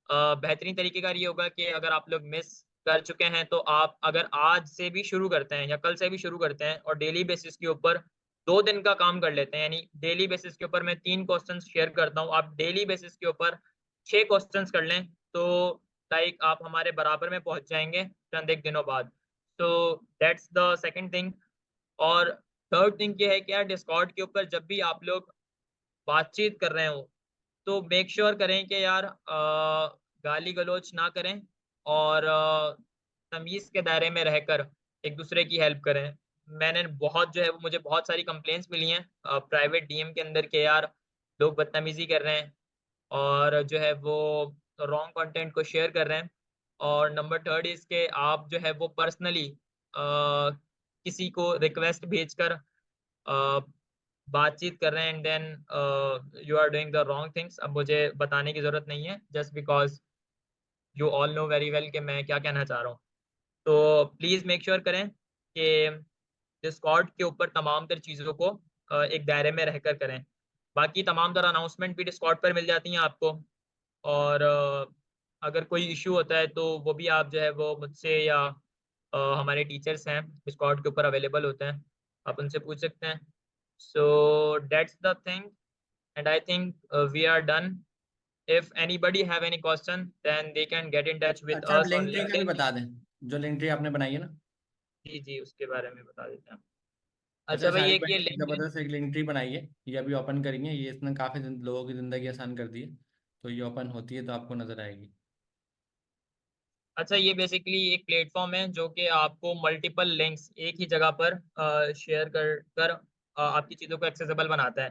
बेहतरीन तरीके का ये होगा कि अगर आप लोग मिस कर चुके हैं तो आप अगर आज से भी शुरू करते हैं या कल से भी शुरू करते हैं और डेली बेसिस के ऊपर 2 दिन का काम कर लेते हैं, यानी डेली बेसिस के ऊपर मैं 3 क्वेश्चन शेयर करता हूँ, आप डेली बेसिस के ऊपर 6 क्वेश्चंस कर लें तो लाइक आप हमारे बराबर में पहुंच जाएंगे चंद एक दिनों बाद। तो दैट्स द सेकंड थिंग। और थर्ड थिंग ये है कि यार डिस्कॉर्ड के ऊपर जब भी आप लोग बातचीत कर रहे हो तो मेक श्योर करें कि यार गाली गलौज ना करें और तमीज़ के दायरे में रहकर एक दूसरे की हेल्प करें। मैंने बहुत जो है वो मुझे बहुत सारी कंप्लेंट्स मिली हैं प्राइवेट डीएम के अंदर के यार लोग बदतमीजी कर रहे हैं और जो है वो रॉन्ग कंटेंट को शेयर कर रहे हैं। और नंबर थर्ड इज के आप जो है वो पर्सनली किसी को रिक्वेस्ट भेजकर बातचीत कर रहे हैं and then you are doing the wrong things. अब मुझे बताने की जरूरत नहीं है just because you all know very well कि मैं क्या कहना चाह रहा हूँ। तो प्लीज़ मेक श्योर करें कि डिस्कॉर्ड के ऊपर तमाम तर चीज़ों को एक दायरे में रहकर करें। बाकी तमाम तर अनाउंसमेंट भी डिस्कॉर्ड पर मिल जाती हैं आपको। और अगर कोई इशू होता है तो वो भी आप जो है वो मुझसे या हमारे टीचर्स हैं डिस्कॉर्ड के ऊपर अवेलेबल होते हैं, आप उनसे पूछ सकते हैं। So that's the thing and I think we are done. If anybody have any question, then they can get in touch with अच्छा, आप us on लिंक ट्री का भी LinkedIn। बता दें, जो लिंक ट्री आपने बनाई है ना। जी जी, उसके बारे में बता देते हैं। अच्छा, अच्छा भाई, शारिक एक भाई ये ने लिंक्डइन। जबरदस्त एक लिंक ट्री बनाई है, ये अभी ओपन करेंगे, ये इसने काफी लोगों की जिंदगी आसान कर दी है। तो ये ओपन होती है तो आपको नजर आएगी। अच्छा, ये बेसिकली एक प्लेटफॉर्म है जो कि आपको मल्टीपल लिंक्स एक ही जगह पर शेयर कर कर आपकी चीज़ों को एक्सेसिबल बनाता है।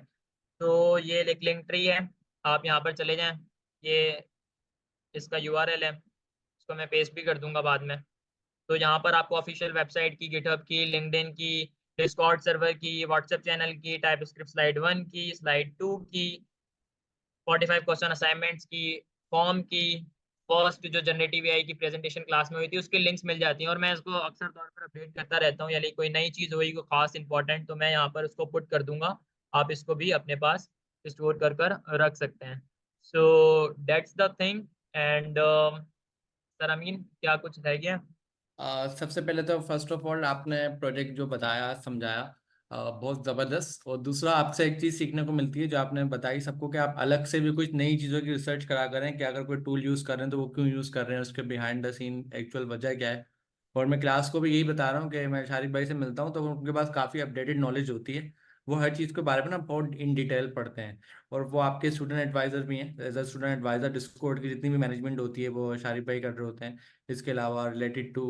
तो ये एक लिंक ट्री है, आप यहाँ पर चले जाएं। ये इसका यूआरएल है, इसको मैं पेस्ट भी कर दूंगा बाद में। तो यहाँ पर आपको ऑफिशियल वेबसाइट की, गिटहब की, लिंक्डइन की, डिस्कॉर्ड सर्वर की, व्हाट्सएप चैनल की, टाइपस्क्रिप्ट स्लाइड 1 की, स्लाइड 2 की, 45 क्वेश्चन असाइनमेंट्स की, फॉर्म की, फर्स्ट जो जनरेटिव एआई की प्रेजेंटेशन क्लास में हुई थी उसकी लिंक्स मिल जाती हैं। और मैं इसको अक्सर तौर पर अपडेट करता रहता हूँ, यानी कोई नई चीज़ हुई कोई खास इंपॉर्टेंट तो मैं यहाँ पर उसको पुट कर दूंगा। आप इसको भी अपने पास स्टोर कर कर रख सकते हैं। So that's the thing. And sir Amin, क्या कुछ रह गया? सबसे पहले तो फर्स्ट ऑफ ऑल आपने प्रोजेक्ट जो बताया समझाया, बहुत ज़बरदस्त। और दूसरा, आपसे एक चीज़ सीखने को मिलती है जो आपने बताई सबको, कि आप अलग से भी कुछ नई चीज़ों की रिसर्च करा करें कि अगर कोई टूल यूज़ कर रहे हैं तो वो क्यों यूज़ कर रहे हैं, उसके बिहाइंड द सीन एक्चुअल वजह क्या है। और मैं क्लास को भी यही बता रहा हूँ कि मैं शारिक भाई से मिलता हूँ तो उनके पास काफ़ी अपडेटेड नॉलेज होती है। वो हर चीज़ के बारे में ना बहुत इन डिटेल पढ़ते हैं। और वो आपके स्टूडेंट एडवाइज़र भी हैं, as a student adviser Discord की जितनी भी मैनेजमेंट होती है वो शारिक भाई कर रहे होते हैं। इसके अलावा रिलेटेड टू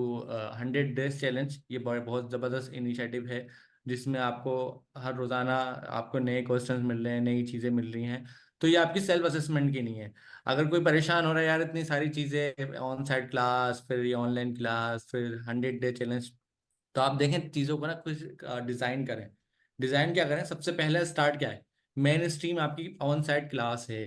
100 डेज चैलेंज, ये बहुत बहुत ज़बरदस्त इनिशिएटिव है जिसमें आपको हर रोज़ाना आपको नए क्वेश्चंस मिल रहे हैं, नई चीज़ें मिल रही हैं। तो ये आपकी सेल्फ असेसमेंट की नहीं है। अगर कोई परेशान हो रहा है यार इतनी सारी चीज़ें, ऑन साइट क्लास, फिर ये ऑनलाइन क्लास, फिर 100 डे चैलेंज, तो आप देखें चीज़ों को ना कुछ डिज़ाइन करें। डिज़ाइन क्या करें, सबसे पहले स्टार्ट क्या है, मेन स्ट्रीम आपकी ऑन साइट क्लास है।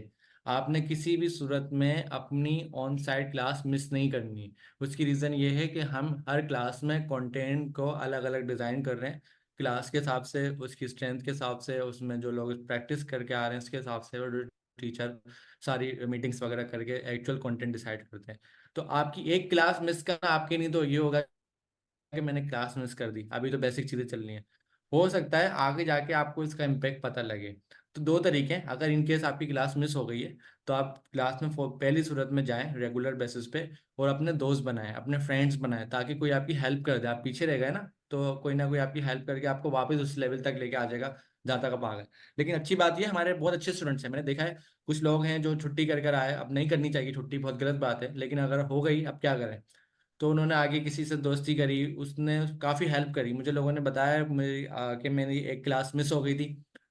आपने किसी भी सूरत में अपनी ऑन साइट क्लास मिस नहीं करनी। उसकी रीज़न ये है कि हम हर क्लास में कंटेंट को अलग अलग डिज़ाइन कर रहे हैं, क्लास के हिसाब से, उसकी स्ट्रेंथ के हिसाब से, उसमें जो लोग प्रैक्टिस करके आ रहे हैं उसके हिसाब से, और टीचर सारी मीटिंग्स वगैरह करके एक्चुअल कंटेंट डिसाइड करते हैं। तो आपकी एक क्लास मिस करना आपके नहीं तो ये होगा कि मैंने क्लास मिस कर दी, अभी तो बेसिक चीज़ें चलनी है। हो सकता है आगे जाके आपको इसका इम्पेक्ट पता लगे। तो दो तरीके हैं, अगर इन केस आपकी क्लास मिस हो गई है तो आप क्लास में पहली सूरत में जाएं रेगुलर बेसिस पे, और अपने दोस्त बनाएं, अपने फ्रेंड्स बनाएं, ताकि कोई आपकी हेल्प कर दे। आप पीछे रह गए ना कोई ना कोई आपकी हेल्प करके आपको वापस उस लेवल तक लेके आ जाएगा जहाँ तक आप आ गए। लेकिन अच्छी बात ये, हमारे बहुत अच्छे स्टूडेंट्स हैं, मैंने देखा है कुछ लोग हैं जो छुट्टी कर कर आए। अब नहीं करनी चाहिए छुट्टी, बहुत गलत बात है, लेकिन अगर हो गई अब क्या करें। तो उन्होंने आगे किसी से दोस्ती करी, उसने काफ़ी हेल्प करी। मुझे लोगों ने बताया कि मेरी एक क्लास मिस हो गई थी,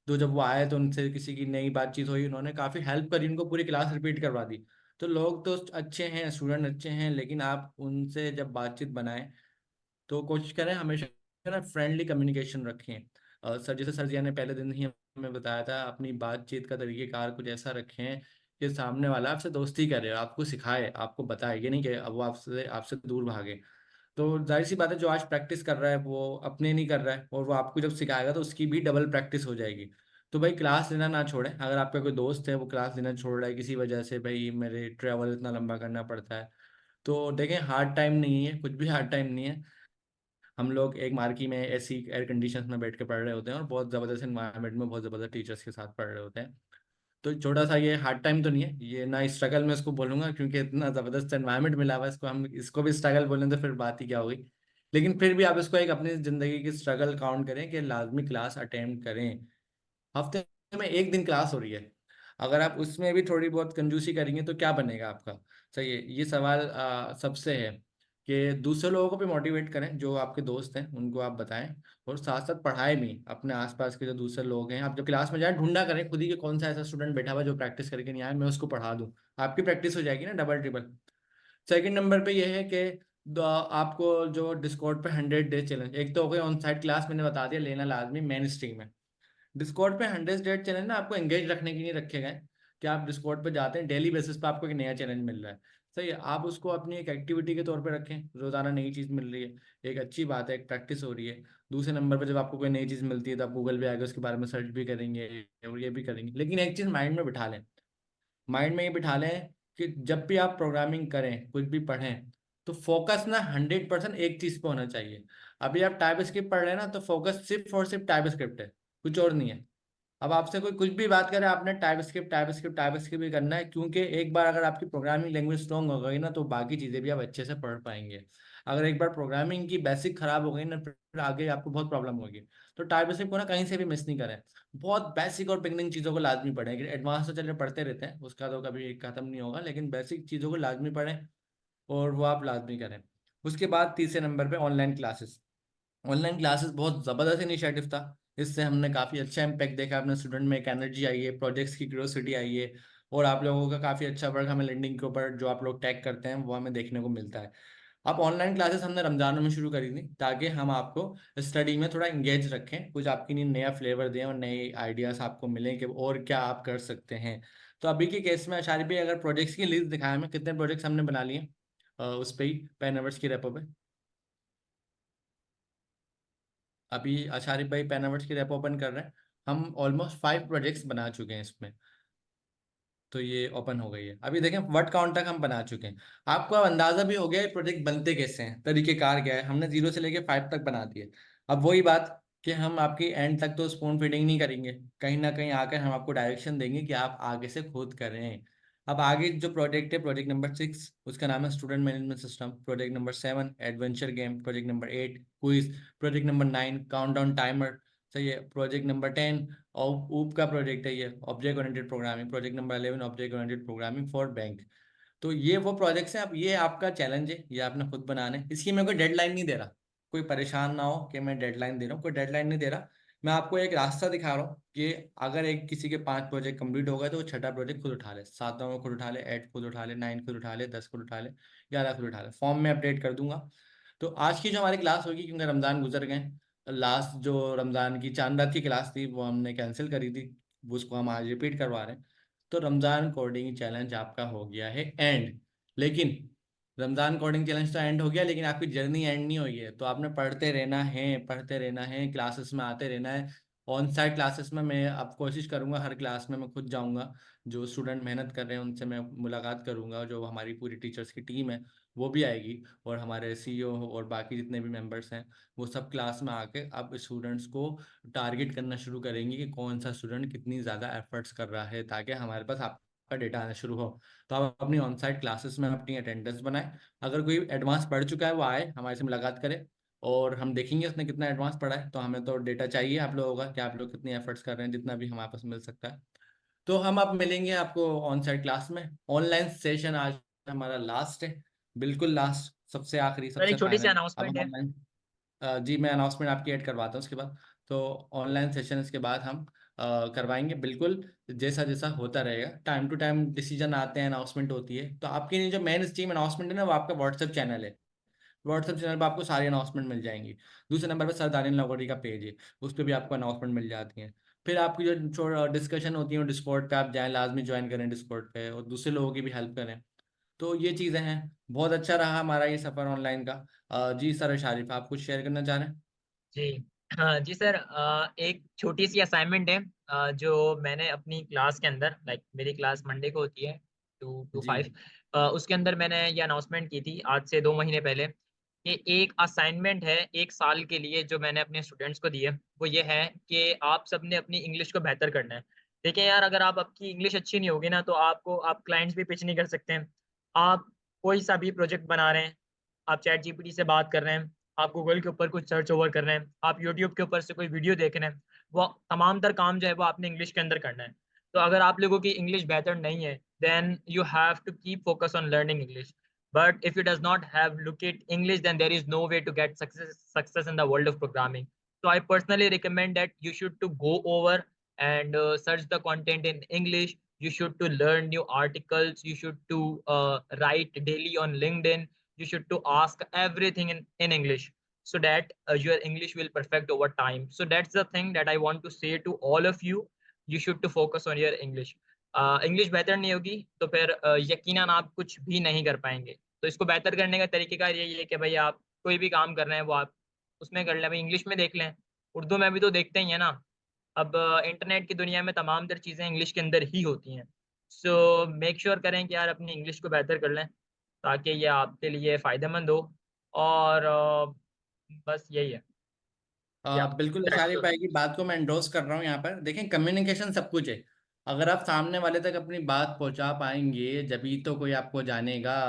तो जब वो आए तो उनसे किसी की नई बातचीत हुई, उन्होंने काफ़ी हेल्प करी, उनको पूरी क्लास रिपीट करवा दी। तो लोग तो अच्छे हैं, स्टूडेंट अच्छे हैं, लेकिन आप उनसे जब बातचीत बनाएं तो कोशिश करें हमेशा ना फ्रेंडली कम्युनिकेशन रखें। सर, जैसे सर जी ने पहले दिन ही हमें बताया था, अपनी बातचीत का तरीकेकार कुछ ऐसा रखें कि सामने वाला आपसे दोस्ती करे, आपको सिखाए, आपको बताए, ये नहीं कि अब वो आपसे आपसे दूर भागे। तो जाहिर सी बात है, जो आज प्रैक्टिस कर रहा है वो अपने नहीं कर रहा है, और वो आपको जब सिखाएगा तो उसकी भी डबल प्रैक्टिस हो जाएगी। तो भाई क्लास लेना ना छोड़ें। अगर आपका कोई दोस्त है वो क्लास लेना छोड़ रहा है किसी वजह से, भाई मेरे ट्रैवल इतना लंबा करना पड़ता है, तो देखें हार्ड टाइम नहीं है, कुछ भी हार्ड टाइम नहीं है। हम लोग एक मार्की में ऐसी एयर कंडीशंस में बैठ के पढ़ रहे होते हैं, और बहुत ज़बरदस्त इन्वायरमेंट में बहुत ज़बरदस्त टीचर्स के साथ पढ़ रहे होते हैं। तो छोटा सा ये हार्ड टाइम तो नहीं है, ये ना स्ट्रगल में इसको बोलूंगा, क्योंकि इतना ज़बरदस्त एनवायरनमेंट मिला हुआ है इसको, हम इसको भी स्ट्रगल बोलें तो फिर बात ही क्या होगी। लेकिन फिर भी आप इसको एक अपनी ज़िंदगी की स्ट्रगल काउंट करें कि लाजमी क्लास अटेम्प्ट करें। हफ्ते में एक दिन क्लास हो रही है, अगर आप उसमें भी थोड़ी बहुत कंजूसी करेंगे तो क्या बनेगा आपका। सही है, ये सवाल सबसे है कि दूसरे लोगों को भी मोटिवेट करें, जो आपके दोस्त हैं उनको आप बताएं, और साथ साथ पढ़ाएं भी। अपने आसपास के जो दूसरे लोग हैं, आप जब क्लास में जाएं ढूंढा करें खुद ही कि कौन सा ऐसा स्टूडेंट बैठा हुआ है जो प्रैक्टिस करके नहीं आया, मैं उसको पढ़ा दूं। आपकी प्रैक्टिस हो जाएगी ना डबल ट्रिपल। सेकंड नंबर पे ये है कि आपको जो डिस्कॉर्ड पे 100 डे चैलेंज, एक तो हो गया ऑन साइट क्लास, मैंने बता दिया लेना लाजमी मेन स्ट्रीम है। डिस्कॉर्ड पे 100 डे चैलेंज ना आपको एंगेज रखने के लिए रखे गए, कि आप डिस्कॉर्ड पे जाते हैं डेली बेसिस पे आपको एक नया चैलेंज मिल रहा है। सही है, आप उसको अपनी एक एक्टिविटी के तौर पे रखें, रोजाना नई चीज़ मिल रही है, एक अच्छी बात है, एक प्रैक्टिस हो रही है। दूसरे नंबर पे जब आपको कोई नई चीज़ मिलती है तो आप गूगल पे आगे उसके बारे में सर्च भी करेंगे और ये भी करेंगे। लेकिन एक चीज़ माइंड में बिठा लें, माइंड में ये बिठा लें कि जब भी आप प्रोग्रामिंग करें, कुछ भी पढ़ें, तो फोकस ना 100% एक चीज़ पे होना चाहिए। अभी आप टाइप स्क्रिप्ट पढ़ रहे हैं ना, तो फोकस सिर्फ और सिर्फ टाइप स्क्रिप्ट है, कुछ और नहीं है। अब आपसे कोई कुछ भी बात करे, आपने TypeScript TypeScript TypeScript ही करना है, क्योंकि एक बार अगर आपकी प्रोग्रामिंग लैंग्वेज स्ट्रॉन्ग हो गई ना, तो बाकी चीज़ें भी आप अच्छे से पढ़ पाएंगे। अगर एक बार प्रोग्रामिंग की बेसिक खराब हो गई ना, फिर आगे आपको बहुत प्रॉब्लम होगी। तो टाइप स्क्रिप्ट को ना कहीं से भी मिस नहीं करें, बहुत बेसिक और बिगनिंग चीज़ों को लाजमी पढ़ें। एडवांस तो चलिए पढ़ते रहते हैं, उसका तो कभी खत्म नहीं होगा, लेकिन बेसिक चीज़ों को लाजमी पढ़ें और वो आप लाजमी करें। उसके बाद तीसरे नंबर पे ऑनलाइन क्लासेस। ऑनलाइन क्लासेस बहुत ज़बरदस्त इनिशिएटिव था, इससे हमने काफ़ी अच्छा इम्पैक्ट देखा, अपने स्टूडेंट में एक एनर्जी आई है, प्रोजेक्ट्स की क्यूरियोसिटी आई है, और आप लोगों का काफ़ी अच्छा वर्क हमें लैंडिंग के ऊपर जो आप लोग टैग करते हैं वो हमें देखने को मिलता है। अब ऑनलाइन क्लासेस हमने रमज़ान में शुरू करी थी, ताकि हम आपको स्टडी में थोड़ा इंगेज रखें, कुछ आपके लिए नया फ्लेवर दें और नए आइडियाज़ आपको मिलें कि और क्या आप कर सकते हैं। तो अभी के केस में अशारी भाई अगर प्रोजेक्ट्स की लिस्ट दिखाएं, हमें कितने प्रोजेक्ट्स हमने बना लिए उस पर ही पेन आवर्स की रेपो पे। अभी अशारी भाई पेन आवर्स की रेपो ओपन कर रहे हैं, हम ऑलमोस्ट 5 प्रोजेक्ट्स बना चुके हैं इसमें। तो ये ओपन हो गई है, अभी देखें वर्ड काउंट तक हम बना चुके हैं। आपको अब अंदाजा भी हो गया ये प्रोजेक्ट बनते कैसे हैं, तरीकेकार क्या है, हमने 0 से लेके 5 तक बना दिए। अब वही बात कि हम आपकी एंड तक तो स्पून फीडिंग नहीं करेंगे, कहीं ना कहीं आकर हम आपको डायरेक्शन देंगे कि आप आगे से खुद करें। अब आगे जो प्रोजेक्ट है, प्रोजेक्ट नंबर 6 उसका नाम है student management system, project number 7 adventure game, project number 8 quiz, project number 9 countdown timer. सही है, प्रोजेक्ट नंबर 10 और ऊप का प्रोजेक्ट है ये object oriented programming, project number 11 object oriented programming for bank. तो ये वो प्रोजेक्ट्स हैं। अब ये आपका चैलेंज है, ये आपने खुद बनाने, इसकी मैं कोई डेडलाइन नहीं दे रहा, कोई परेशान ना हो कि मैं डेडलाइन दे रहा हूँ, कोई डेडलाइन नहीं दे रहा। मैं आपको एक रास्ता दिखा रहा हूँ कि अगर एक किसी के 5 प्रोजेक्ट कंप्लीट हो गए तो वो छठा प्रोजेक्ट खुद उठा ले, 7वां में खुद उठा ले, 8 खुद उठा ले, 9 खुद उठा ले, 10 खुद उठा ले, 11 खुद उठा ले, फॉर्म में अपडेट कर दूंगा। तो आज की जो हमारी क्लास होगी, क्योंकि रमज़ान गुजर गए, लास्ट जो रमज़ान की चांद रात की क्लास थी वो हमने कैंसिल करी थी, वो उसको हम आज रिपीट करवा रहे हैं। तो रमज़ान कोडिंग चैलेंज आपका हो गया है एंड। लेकिन रमज़ान कोडिंग चैलेंज तो एंड हो गया, लेकिन आपकी जर्नी एंड नहीं हुई है। तो आपने पढ़ते रहना है, पढ़ते रहना है, क्लासेस में आते रहना है। ऑन साइट क्लासेस में मैं अब कोशिश करूंगा, हर क्लास में मैं खुद जाऊंगा, जो स्टूडेंट मेहनत कर रहे हैं उनसे मैं मुलाकात करूंगा, जो हमारी पूरी टीचर्स की टीम है वो भी आएगी, और हमारे सीईओ और बाकी जितने भी मेंबर्स हैं वो सब क्लास में आके अब स्टूडेंट्स को टारगेट करना शुरू करेंगे कि कौन सा स्टूडेंट कितनी ज़्यादा एफर्ट्स कर रहा है, ताकि हमारे पास आपका डेटा आना शुरू हो। तो आप अपनी ऑन साइट क्लासेस में अपनी अटेंडेंस बनाएं, अगर कोई एडवांस पढ़ चुका है वो आए हमारे से मुलाकात करे, और हम देखेंगे उसने कितना एडवांस पढ़ा है। तो हमें तो डेटा चाहिए आप लोगों का कि आप लोग कितनी एफर्ट्स कर रहे हैं, जितना भी हमारे पास मिल सकता है। तो हम अब मिलेंगे आपको ऑन साइट क्लास में। ऑनलाइन सेशन आज हमारा लास्ट है, बिल्कुल लास्ट, सबसे आखिरी, सर सबसे एक छोटी सी फाइनल। अब अनाउंसमेंट हम है। ऑनलाइन, जी मैं अनाउंसमेंट आपकी ऐड करवाता हूँ उसके बाद। तो ऑनलाइन सेशन इसके बाद हम करवाएंगे बिल्कुल, जैसा जैसा होता रहेगा, टाइम टू टाइम डिसीजन आते हैं, अनाउंसमेंट होती है। तो आपके लिए जो मेन स्ट्रीम अनाउंसमेंट है ना, वो आपका व्हाट्सएप चैनल है, व्हाट्सएप चैनल पर आपको सारी अनाउंसमेंट मिल जाएंगी। दूसरे नंबर पर सरदारिन लगोरी का पेज है, उस पर भी आपको अनाउंसमेंट मिल जाती है। फिर आपकी जो डिस्कशन होती है वो डिस्कॉर्ड पे आप जाएं, लाजमी ज्वाइन करें डिस्कॉर्ड पे, और दूसरे लोगों की भी हेल्प करें। तो ये चीज़ें हैं। बहुत अच्छा रहा हमारा ये सफ़र ऑनलाइन का। जी सर शारिफ, आप कुछ शेयर करना चाह रहे हैं? जी हाँ जी सर, एक छोटी सी असाइनमेंट है जो मैंने अपनी क्लास के अंदर, लाइक मेरी क्लास मंडे को होती है 2 to 5, जी उसके अंदर मैंने ये अनाउंसमेंट की थी आज से 2 महीने पहले कि एक असाइनमेंट है 1 साल के लिए जो मैंने अपने स्टूडेंट्स को दी है, वो ये है कि आप सबने अपनी इंग्लिश को बेहतर करना है। देखें यार, अगर आप आपकी इंग्लिश अच्छी नहीं होगी ना तो आप क्लाइंट्स भी पिच नहीं कर सकते हैं। आप कोई सा भी प्रोजेक्ट बना रहे हैं, आप चैट जीपीटी से बात कर रहे हैं, आप गूगल के ऊपर कुछ सर्च ओवर कर रहे हैं, आप यूट्यूब के ऊपर से कोई वीडियो देख रहे हैं, वो तमाम तर काम जो है वो आपने इंग्लिश के अंदर करना है। तो अगर आप लोगों की इंग्लिश बेहतर नहीं है, then you have to keep focus on learning English. But if you does not have look at English, then there is no way to get success in the world of programming. So I personally recommend that you should to go over and search the content in English. You should to learn new articles. You should to write daily on LinkedIn. You should to ask everything in English, so that your English will perfect over time. So that's the thing that I want to say to all of you. You should to focus on your English. English बेहतर नहीं होगी तो फिर यकीनन आप कुछ भी नहीं कर पाएंगे। तो इसको बेहतर करने का तरीकेकार यही है कि भाई आप कोई भी काम कर रहे हैं वो आप उसमें कर लें, भाई इंग्लिश में देख लें। उर्दू में भी तो देखते ही है ना। अब इंटरनेट की दुनिया में तमाम तर चीज़ें इंग्लिश के अंदर ही होती हैं। सो मेक श्योर करें कि यार अपनी इंग्लिश को बेहतर कर लें ताकि ये आपके लिए फ़ायदेमंद हो। और बस यही है। या बिल्कुल शारिफ भाई की बात को मैं एंडोर्स कर रहा हूँ यहाँ पर। देखें, कम्युनिकेशन सब कुछ है। अगर आप सामने वाले तक अपनी बात पहुंचा पाएंगे जभी तो कोई आपको जानेगा।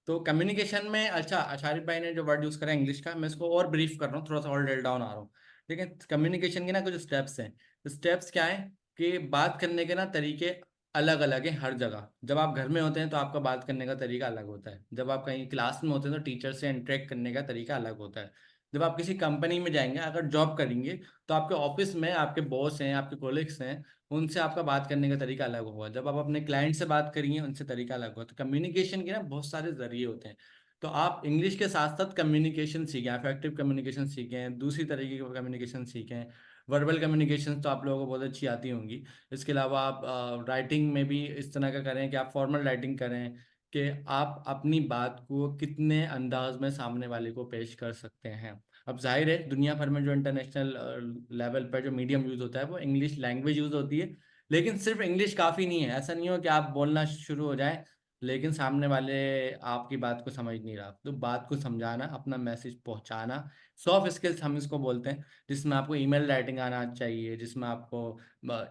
तो कम्युनिकेशन में, अच्छा शारिफ भाई ने जो वर्ड यूज करा इंग्लिश का, मैं इसको और ब्रीफ कर रहा हूँ, थोड़ा सा और ड्रिल डाउन आ रहा हूँ। ठीक है, कम्युनिकेशन के ना कुछ स्टेप्स हैं। स्टेप्स क्या है कि बात करने के ना तरीके अलग अलग हैं हर जगह। जब आप घर में होते हैं तो आपका बात करने का तरीका अलग होता है। जब आप कहीं क्लास में होते हैं तो टीचर से इंटरेक्ट करने का तरीका अलग होता है। जब आप किसी कंपनी में जाएंगे, अगर जॉब करेंगे, तो आपके ऑफिस में आपके बॉस हैं, आपके कोलिग्स हैं, उनसे आपका बात करने का तरीका अलग होगा। जब आप अपने क्लाइंट से बात करेंगे, उनसे तरीका अलग होगा। तो कम्युनिकेशन के ना बहुत सारे जरिए होते हैं। तो आप इंग्लिश के साथ साथ कम्युनिकेशन सीखें, इफेक्टिव कम्युनिकेशन सीखें, दूसरी तरीके की कम्युनिकेशन सीखें। वर्बल कम्युनिकेशन तो आप लोगों को बहुत अच्छी आती होंगी। इसके अलावा आप राइटिंग में भी इस तरह का करें कि आप फॉर्मल राइटिंग करें, कि आप अपनी बात को कितने अंदाज में सामने वाले को पेश कर सकते हैं। अब जाहिर है दुनिया भर में जो इंटरनेशनल लेवल पर जो मीडियम यूज होता है वो इंग्लिश लैंग्वेज यूज होती है। लेकिन सिर्फ इंग्लिश काफ़ी नहीं है। ऐसा नहीं हो कि आप बोलना शुरू हो जाए लेकिन सामने वाले आपकी बात को समझ नहीं रहा। तो बात को समझाना, अपना मैसेज पहुंचाना, सॉफ्ट स्किल्स हम इसको बोलते हैं, जिसमें आपको ईमेल राइटिंग आना चाहिए, जिसमें आपको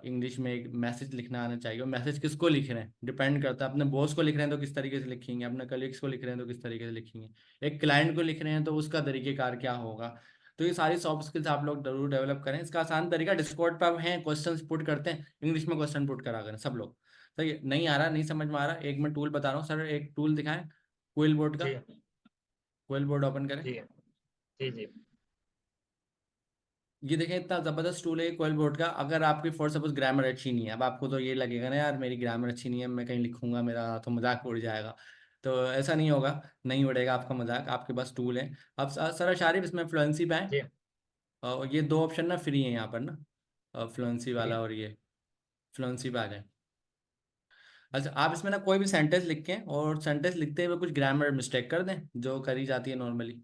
इंग्लिश में एक मैसेज लिखना आना चाहिए। और मैसेज किसको लिख रहे हैं डिपेंड करता है। अपने बॉस को लिख रहे हैं तो किस तरीके से लिखेंगे, अपने कलीग्स को लिख रहे हैं तो किस तरीके से लिखेंगे, एक क्लाइंट को लिख रहे हैं तो उसका तरीकेकार क्या होगा। तो ये सारी सॉफ्ट स्किल्स आप लोग जरूर डेवलप करें। इसका आसान तरीका, डिस्कॉर्ड पर अब हैं, क्वेश्चंस पुट करते हैं, इंग्लिश में क्वेश्चन पुट करा करें सब लोग। सही है, नहीं आ रहा, नहीं समझ में आ रहा, एक मैं टूल बता रहा हूँ सर, एक टूल दिखाएं, क्विल बोर्ड का। जी क्विल बोर्ड ओपन करें। जी जी जी ये देखें, इतना जबरदस्त टूल है क्विल बोर्ड का। अगर आपकी फॉर सपोज ग्रामर अच्छी नहीं है, अब आपको तो ये लगेगा ना यार मेरी ग्रामर अच्छी नहीं है, मैं कहीं लिखूंगा मेरा तो मजाक उड़ जाएगा। तो ऐसा नहीं होगा, नहीं उड़ेगा आपका मजाक, आपके पास टूल है। अब सर शारिफ इसमें फ्लुएंसी पे आए। जी और ये दो ऑप्शन ना फ्री है यहाँ पर ना, फ्लुएंसी जी वाला और ये, फ्लुएंसी पे आ जाए। अच्छा, आप इसमें ना कोई भी सेंटेंस लिखें और सेंटेंस लिखते हुए कुछ ग्रामर मिस्टेक कर दें जो करी जाती है नॉर्मली।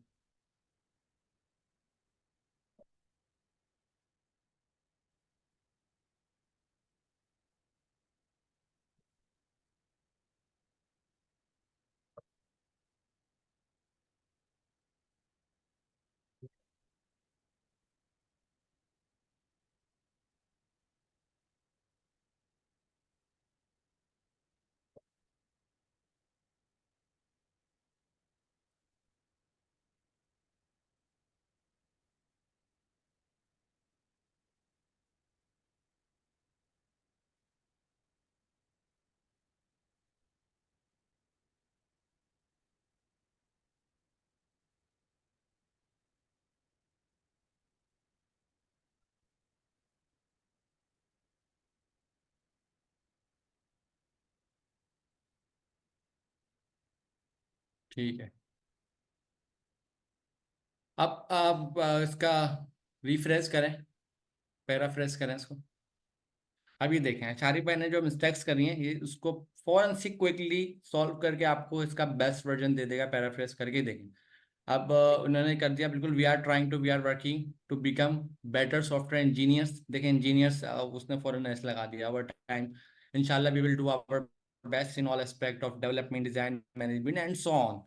ठीक है, अब आप इसका रिफ्रेश करें, पैराफ्रेश करें इसको। अब ये देखें शारिक भाई ने जो मिस्टेक्स करी हैं, ये उसको फौरन से क्विकली सॉल्व करके आपको इसका बेस्ट वर्जन दे देगा। पैराफ्रेज करके देखें। अब उन्होंने कर दिया बिल्कुल, we are working to become better software engineers. देखें इंजीनियर्स, उसने फौरन एस लगा दिया, ओवर टाइम इंशाल्लाह we will do our best in all aspect of development, design, management and so on.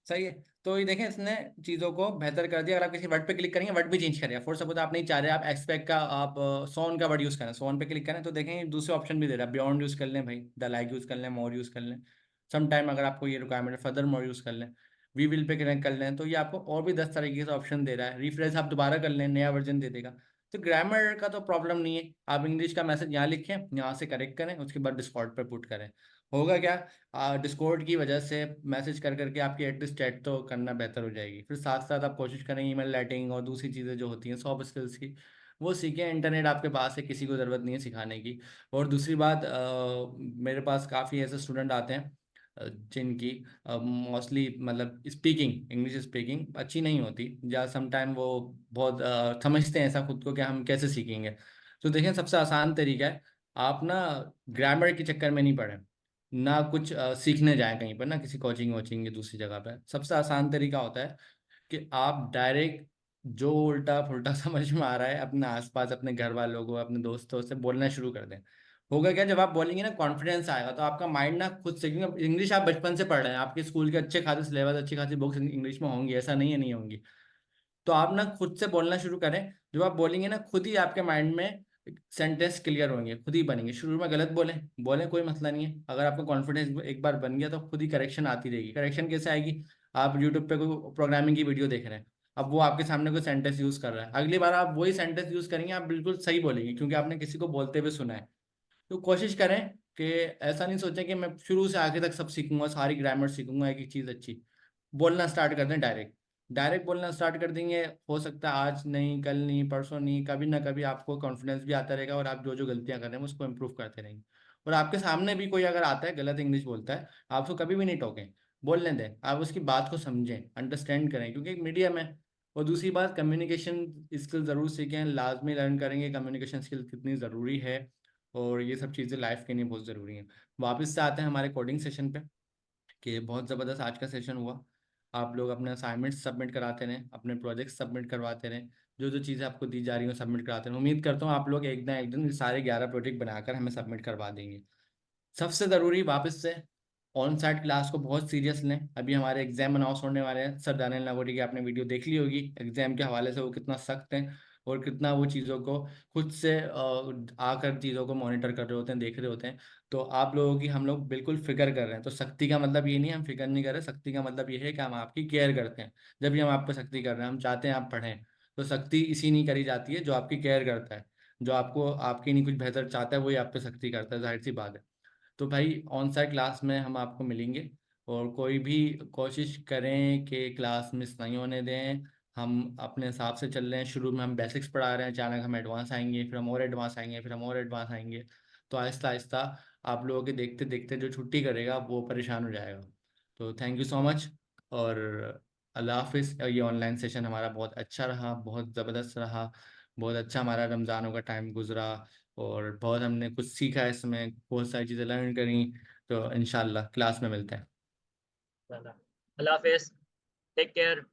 सही है। तो ये देखें, इसने चीज़ों को बेहतर कर दिया। अगर आप किसी वर्ड पे क्लिक करेंगे, वर्ड भी चेंज करेगा। फॉर सपोज आप नहीं चाह रहे, आप एक्सपेक्ट का, आप सोन का वर्ड यूज़ करें, सोन पे क्लिक करें तो देखें दूसरे ऑप्शन भी दे रहा है। बियॉन्ड यूज़ कर लें भाई, द लाइक यूज़ कर लें, मोर यूज़ कर लें। सम टाइम अगर आपको ये रिक्वायरमेंट है, फर्दर मोर यूज़ कर लें, वी विल पे क्लिक कर लें, तो ये आपको और भी 10 तरीके से ऑप्शन दे रहा है। रिफ्रेश आप दोबारा कर लें, नया वर्जन दे देगा। तो ग्रामर का तो प्रॉब्लम नहीं है। आप इंग्लिश का मैसेज यहाँ लिखें, यहाँ से करेक्ट करें, उसके बाद डिस्कॉर्ड पर पुट करें। होगा क्या, डिस्कॉर्ड की वजह से मैसेज कर करके आपकी एटलीस्ट चैट तो करना बेहतर हो जाएगी। फिर साथ साथ आप कोशिश करें ईमेल राइटिंग और दूसरी चीज़ें जो होती हैं सॉफ्ट स्किल्स की, वो सीखें। इंटरनेट आपके पास है, किसी को ज़रूरत नहीं है सिखाने की। और दूसरी बात, मेरे पास काफ़ी ऐसे स्टूडेंट आते हैं जिनकी मोस्टली मतलब स्पीकिंग, इंग्लिश स्पीकिंग अच्छी नहीं होती, या समटाइम वो बहुत समझते हैं ऐसा खुद को कि हम कैसे सीखेंगे। तो देखें, सबसे आसान तरीका है, आप ना ग्रामर के चक्कर में नहीं पड़े, ना कुछ सीखने जाएं कहीं पर, ना किसी कोचिंग वोचिंग या दूसरी जगह पर। सबसे आसान तरीका होता है कि आप डायरेक्ट जो उल्टा फुल्टा समझ में आ रहा है अपने आसपास, अपने घर वालों को, अपने दोस्तों से बोलना शुरू कर दें। होगा क्या, जब आप बोलेंगे ना कॉन्फिडेंस आएगा, तो आपका माइंड ना खुद से, क्योंकि इंग्लिश आप बचपन से पढ़ रहे हैं, आपके स्कूल के अच्छे खासे सिलेबस, अच्छी खासी बुक्स इंग्लिश में होंगी, ऐसा नहीं है नहीं होंगी। तो आप ना खुद से बोलना शुरू करें। जब आप बोलेंगे ना, खुद ही आपके माइंड में सेंटेंस क्लियर होंगे, खुद ही बनेंगे। शुरू में गलत बोलें, बोलें, कोई मसला नहीं है। अगर आपका कॉन्फिडेंस एक बार बन गया तो खुद ही करेक्शन आती रहेगी। करेक्शन कैसे आएगी, आप यूट्यूब पे कोई प्रोग्रामिंग की वीडियो देख रहे हैं, अब वो आपके सामने कोई सेंटेंस यूज कर रहा है, अगली बार आप वही सेंटेंस यूज करेंगे, आप बिल्कुल सही बोलेंगे, क्योंकि आपने किसी को बोलते हुए सुना है। तो कोशिश करें कि ऐसा नहीं सोचें कि मैं शुरू से आगे तक सब सीखूंगा, सारी ग्रामर सीखूंगा, एक एक चीज़ अच्छी। बोलना स्टार्ट कर दें डायरेक्ट। डायरेक्ट बोलना स्टार्ट कर देंगे, हो सकता है आज नहीं, कल नहीं, परसों नहीं, कभी ना कभी आपको कॉन्फिडेंस भी आता रहेगा, और आप जो जो गलतियां कर रहे हैं उसको इम्प्रूव करते रहेंगे। और आपके सामने भी कोई अगर आता है गलत इंग्लिश बोलता है, आप उसको कभी भी नहीं टोकें, बोलने दें। आप उसकी बात को समझें, अंडरस्टैंड करें, क्योंकि एक मीडियम है। और दूसरी बात, कम्युनिकेशन स्किल ज़रूर सीखें, लाजमी लर्न करेंगे कम्युनिकेशन स्किल कितनी ज़रूरी है, और ये सब चीज़ें लाइफ के लिए बहुत ज़रूरी हैं। वापस से आते हैं हमारे कोडिंग सेशन पे, कि बहुत ज़बरदस्त आज का सेशन हुआ। आप लोग अपने असाइनमेंट्स सबमिट कराते रहें, अपने प्रोजेक्ट्स सबमिट करवाते रहें, जो जो चीज़ें आपको दी जा रही हो सबमिट कराते रहें। उम्मीद करता हूँ आप लोग एक ना एक दिन ये सारे 11 प्रोजेक्ट बनाकर हमें सबमिट करवा देंगे। सबसे ज़रूरी वापस से, ऑन साइट क्लास को बहुत सीरियस लें। अभी हमारे एग्जाम अनाउंस होने वाले हैं। सर दानियल नागोरी की आपने वीडियो देख ली होगी एग्जाम के हवाले से, वो कितना सख्त हैं और कितना वो चीज़ों को खुद से आकर चीज़ों को मॉनिटर कर रहे होते हैं, देख रहे होते हैं। तो आप लोगों की हम लोग बिल्कुल फिक्र कर रहे हैं। तो सख्ती का मतलब ये नहीं है हम फिक्र नहीं कर रहे, सख्ती का मतलब ये है कि हम आपकी केयर करते हैं। जब भी हम आप पे सख्ती कर रहे हैं, हम चाहते हैं आप पढ़ें। तो सख्ती इसी नहीं करी जाती है जो आपकी केयर करता है, जो आपको आपकी नहीं कुछ बेहतर चाहता है, वही आप पे सख्ती करता है, जाहिर सी बात है। तो भाई ऑन साइट क्लास में हम आपको मिलेंगे, और कोई भी कोशिश करें कि क्लास मिस नहीं होने दें। हम अपने हिसाब से चल रहे हैं, शुरू में हम बेसिक्स पढ़ा रहे हैं, अचानक हम एडवांस आएंगे, फिर हम और एडवांस आएंगे, फिर हम और एडवांस आएंगे। तो आहिस्ता आहिस्ता आप लोगों के देखते देखते जो छुट्टी करेगा वो परेशान हो जाएगा। तो थैंक यू सो मच, और अल्लाह हाफिज़। ये ऑनलाइन सेशन हमारा बहुत अच्छा रहा, बहुत ज़बरदस्त रहा, बहुत अच्छा हमारा रमज़ानों का टाइम गुजरा, और बहुत हमने कुछ सीखा है इसमें, बहुत सारी चीज़ें लर्न करी। तो इंशाल्लाह क्लास में मिलते हैं। अल्लाह हाफिज़, टेक केयर।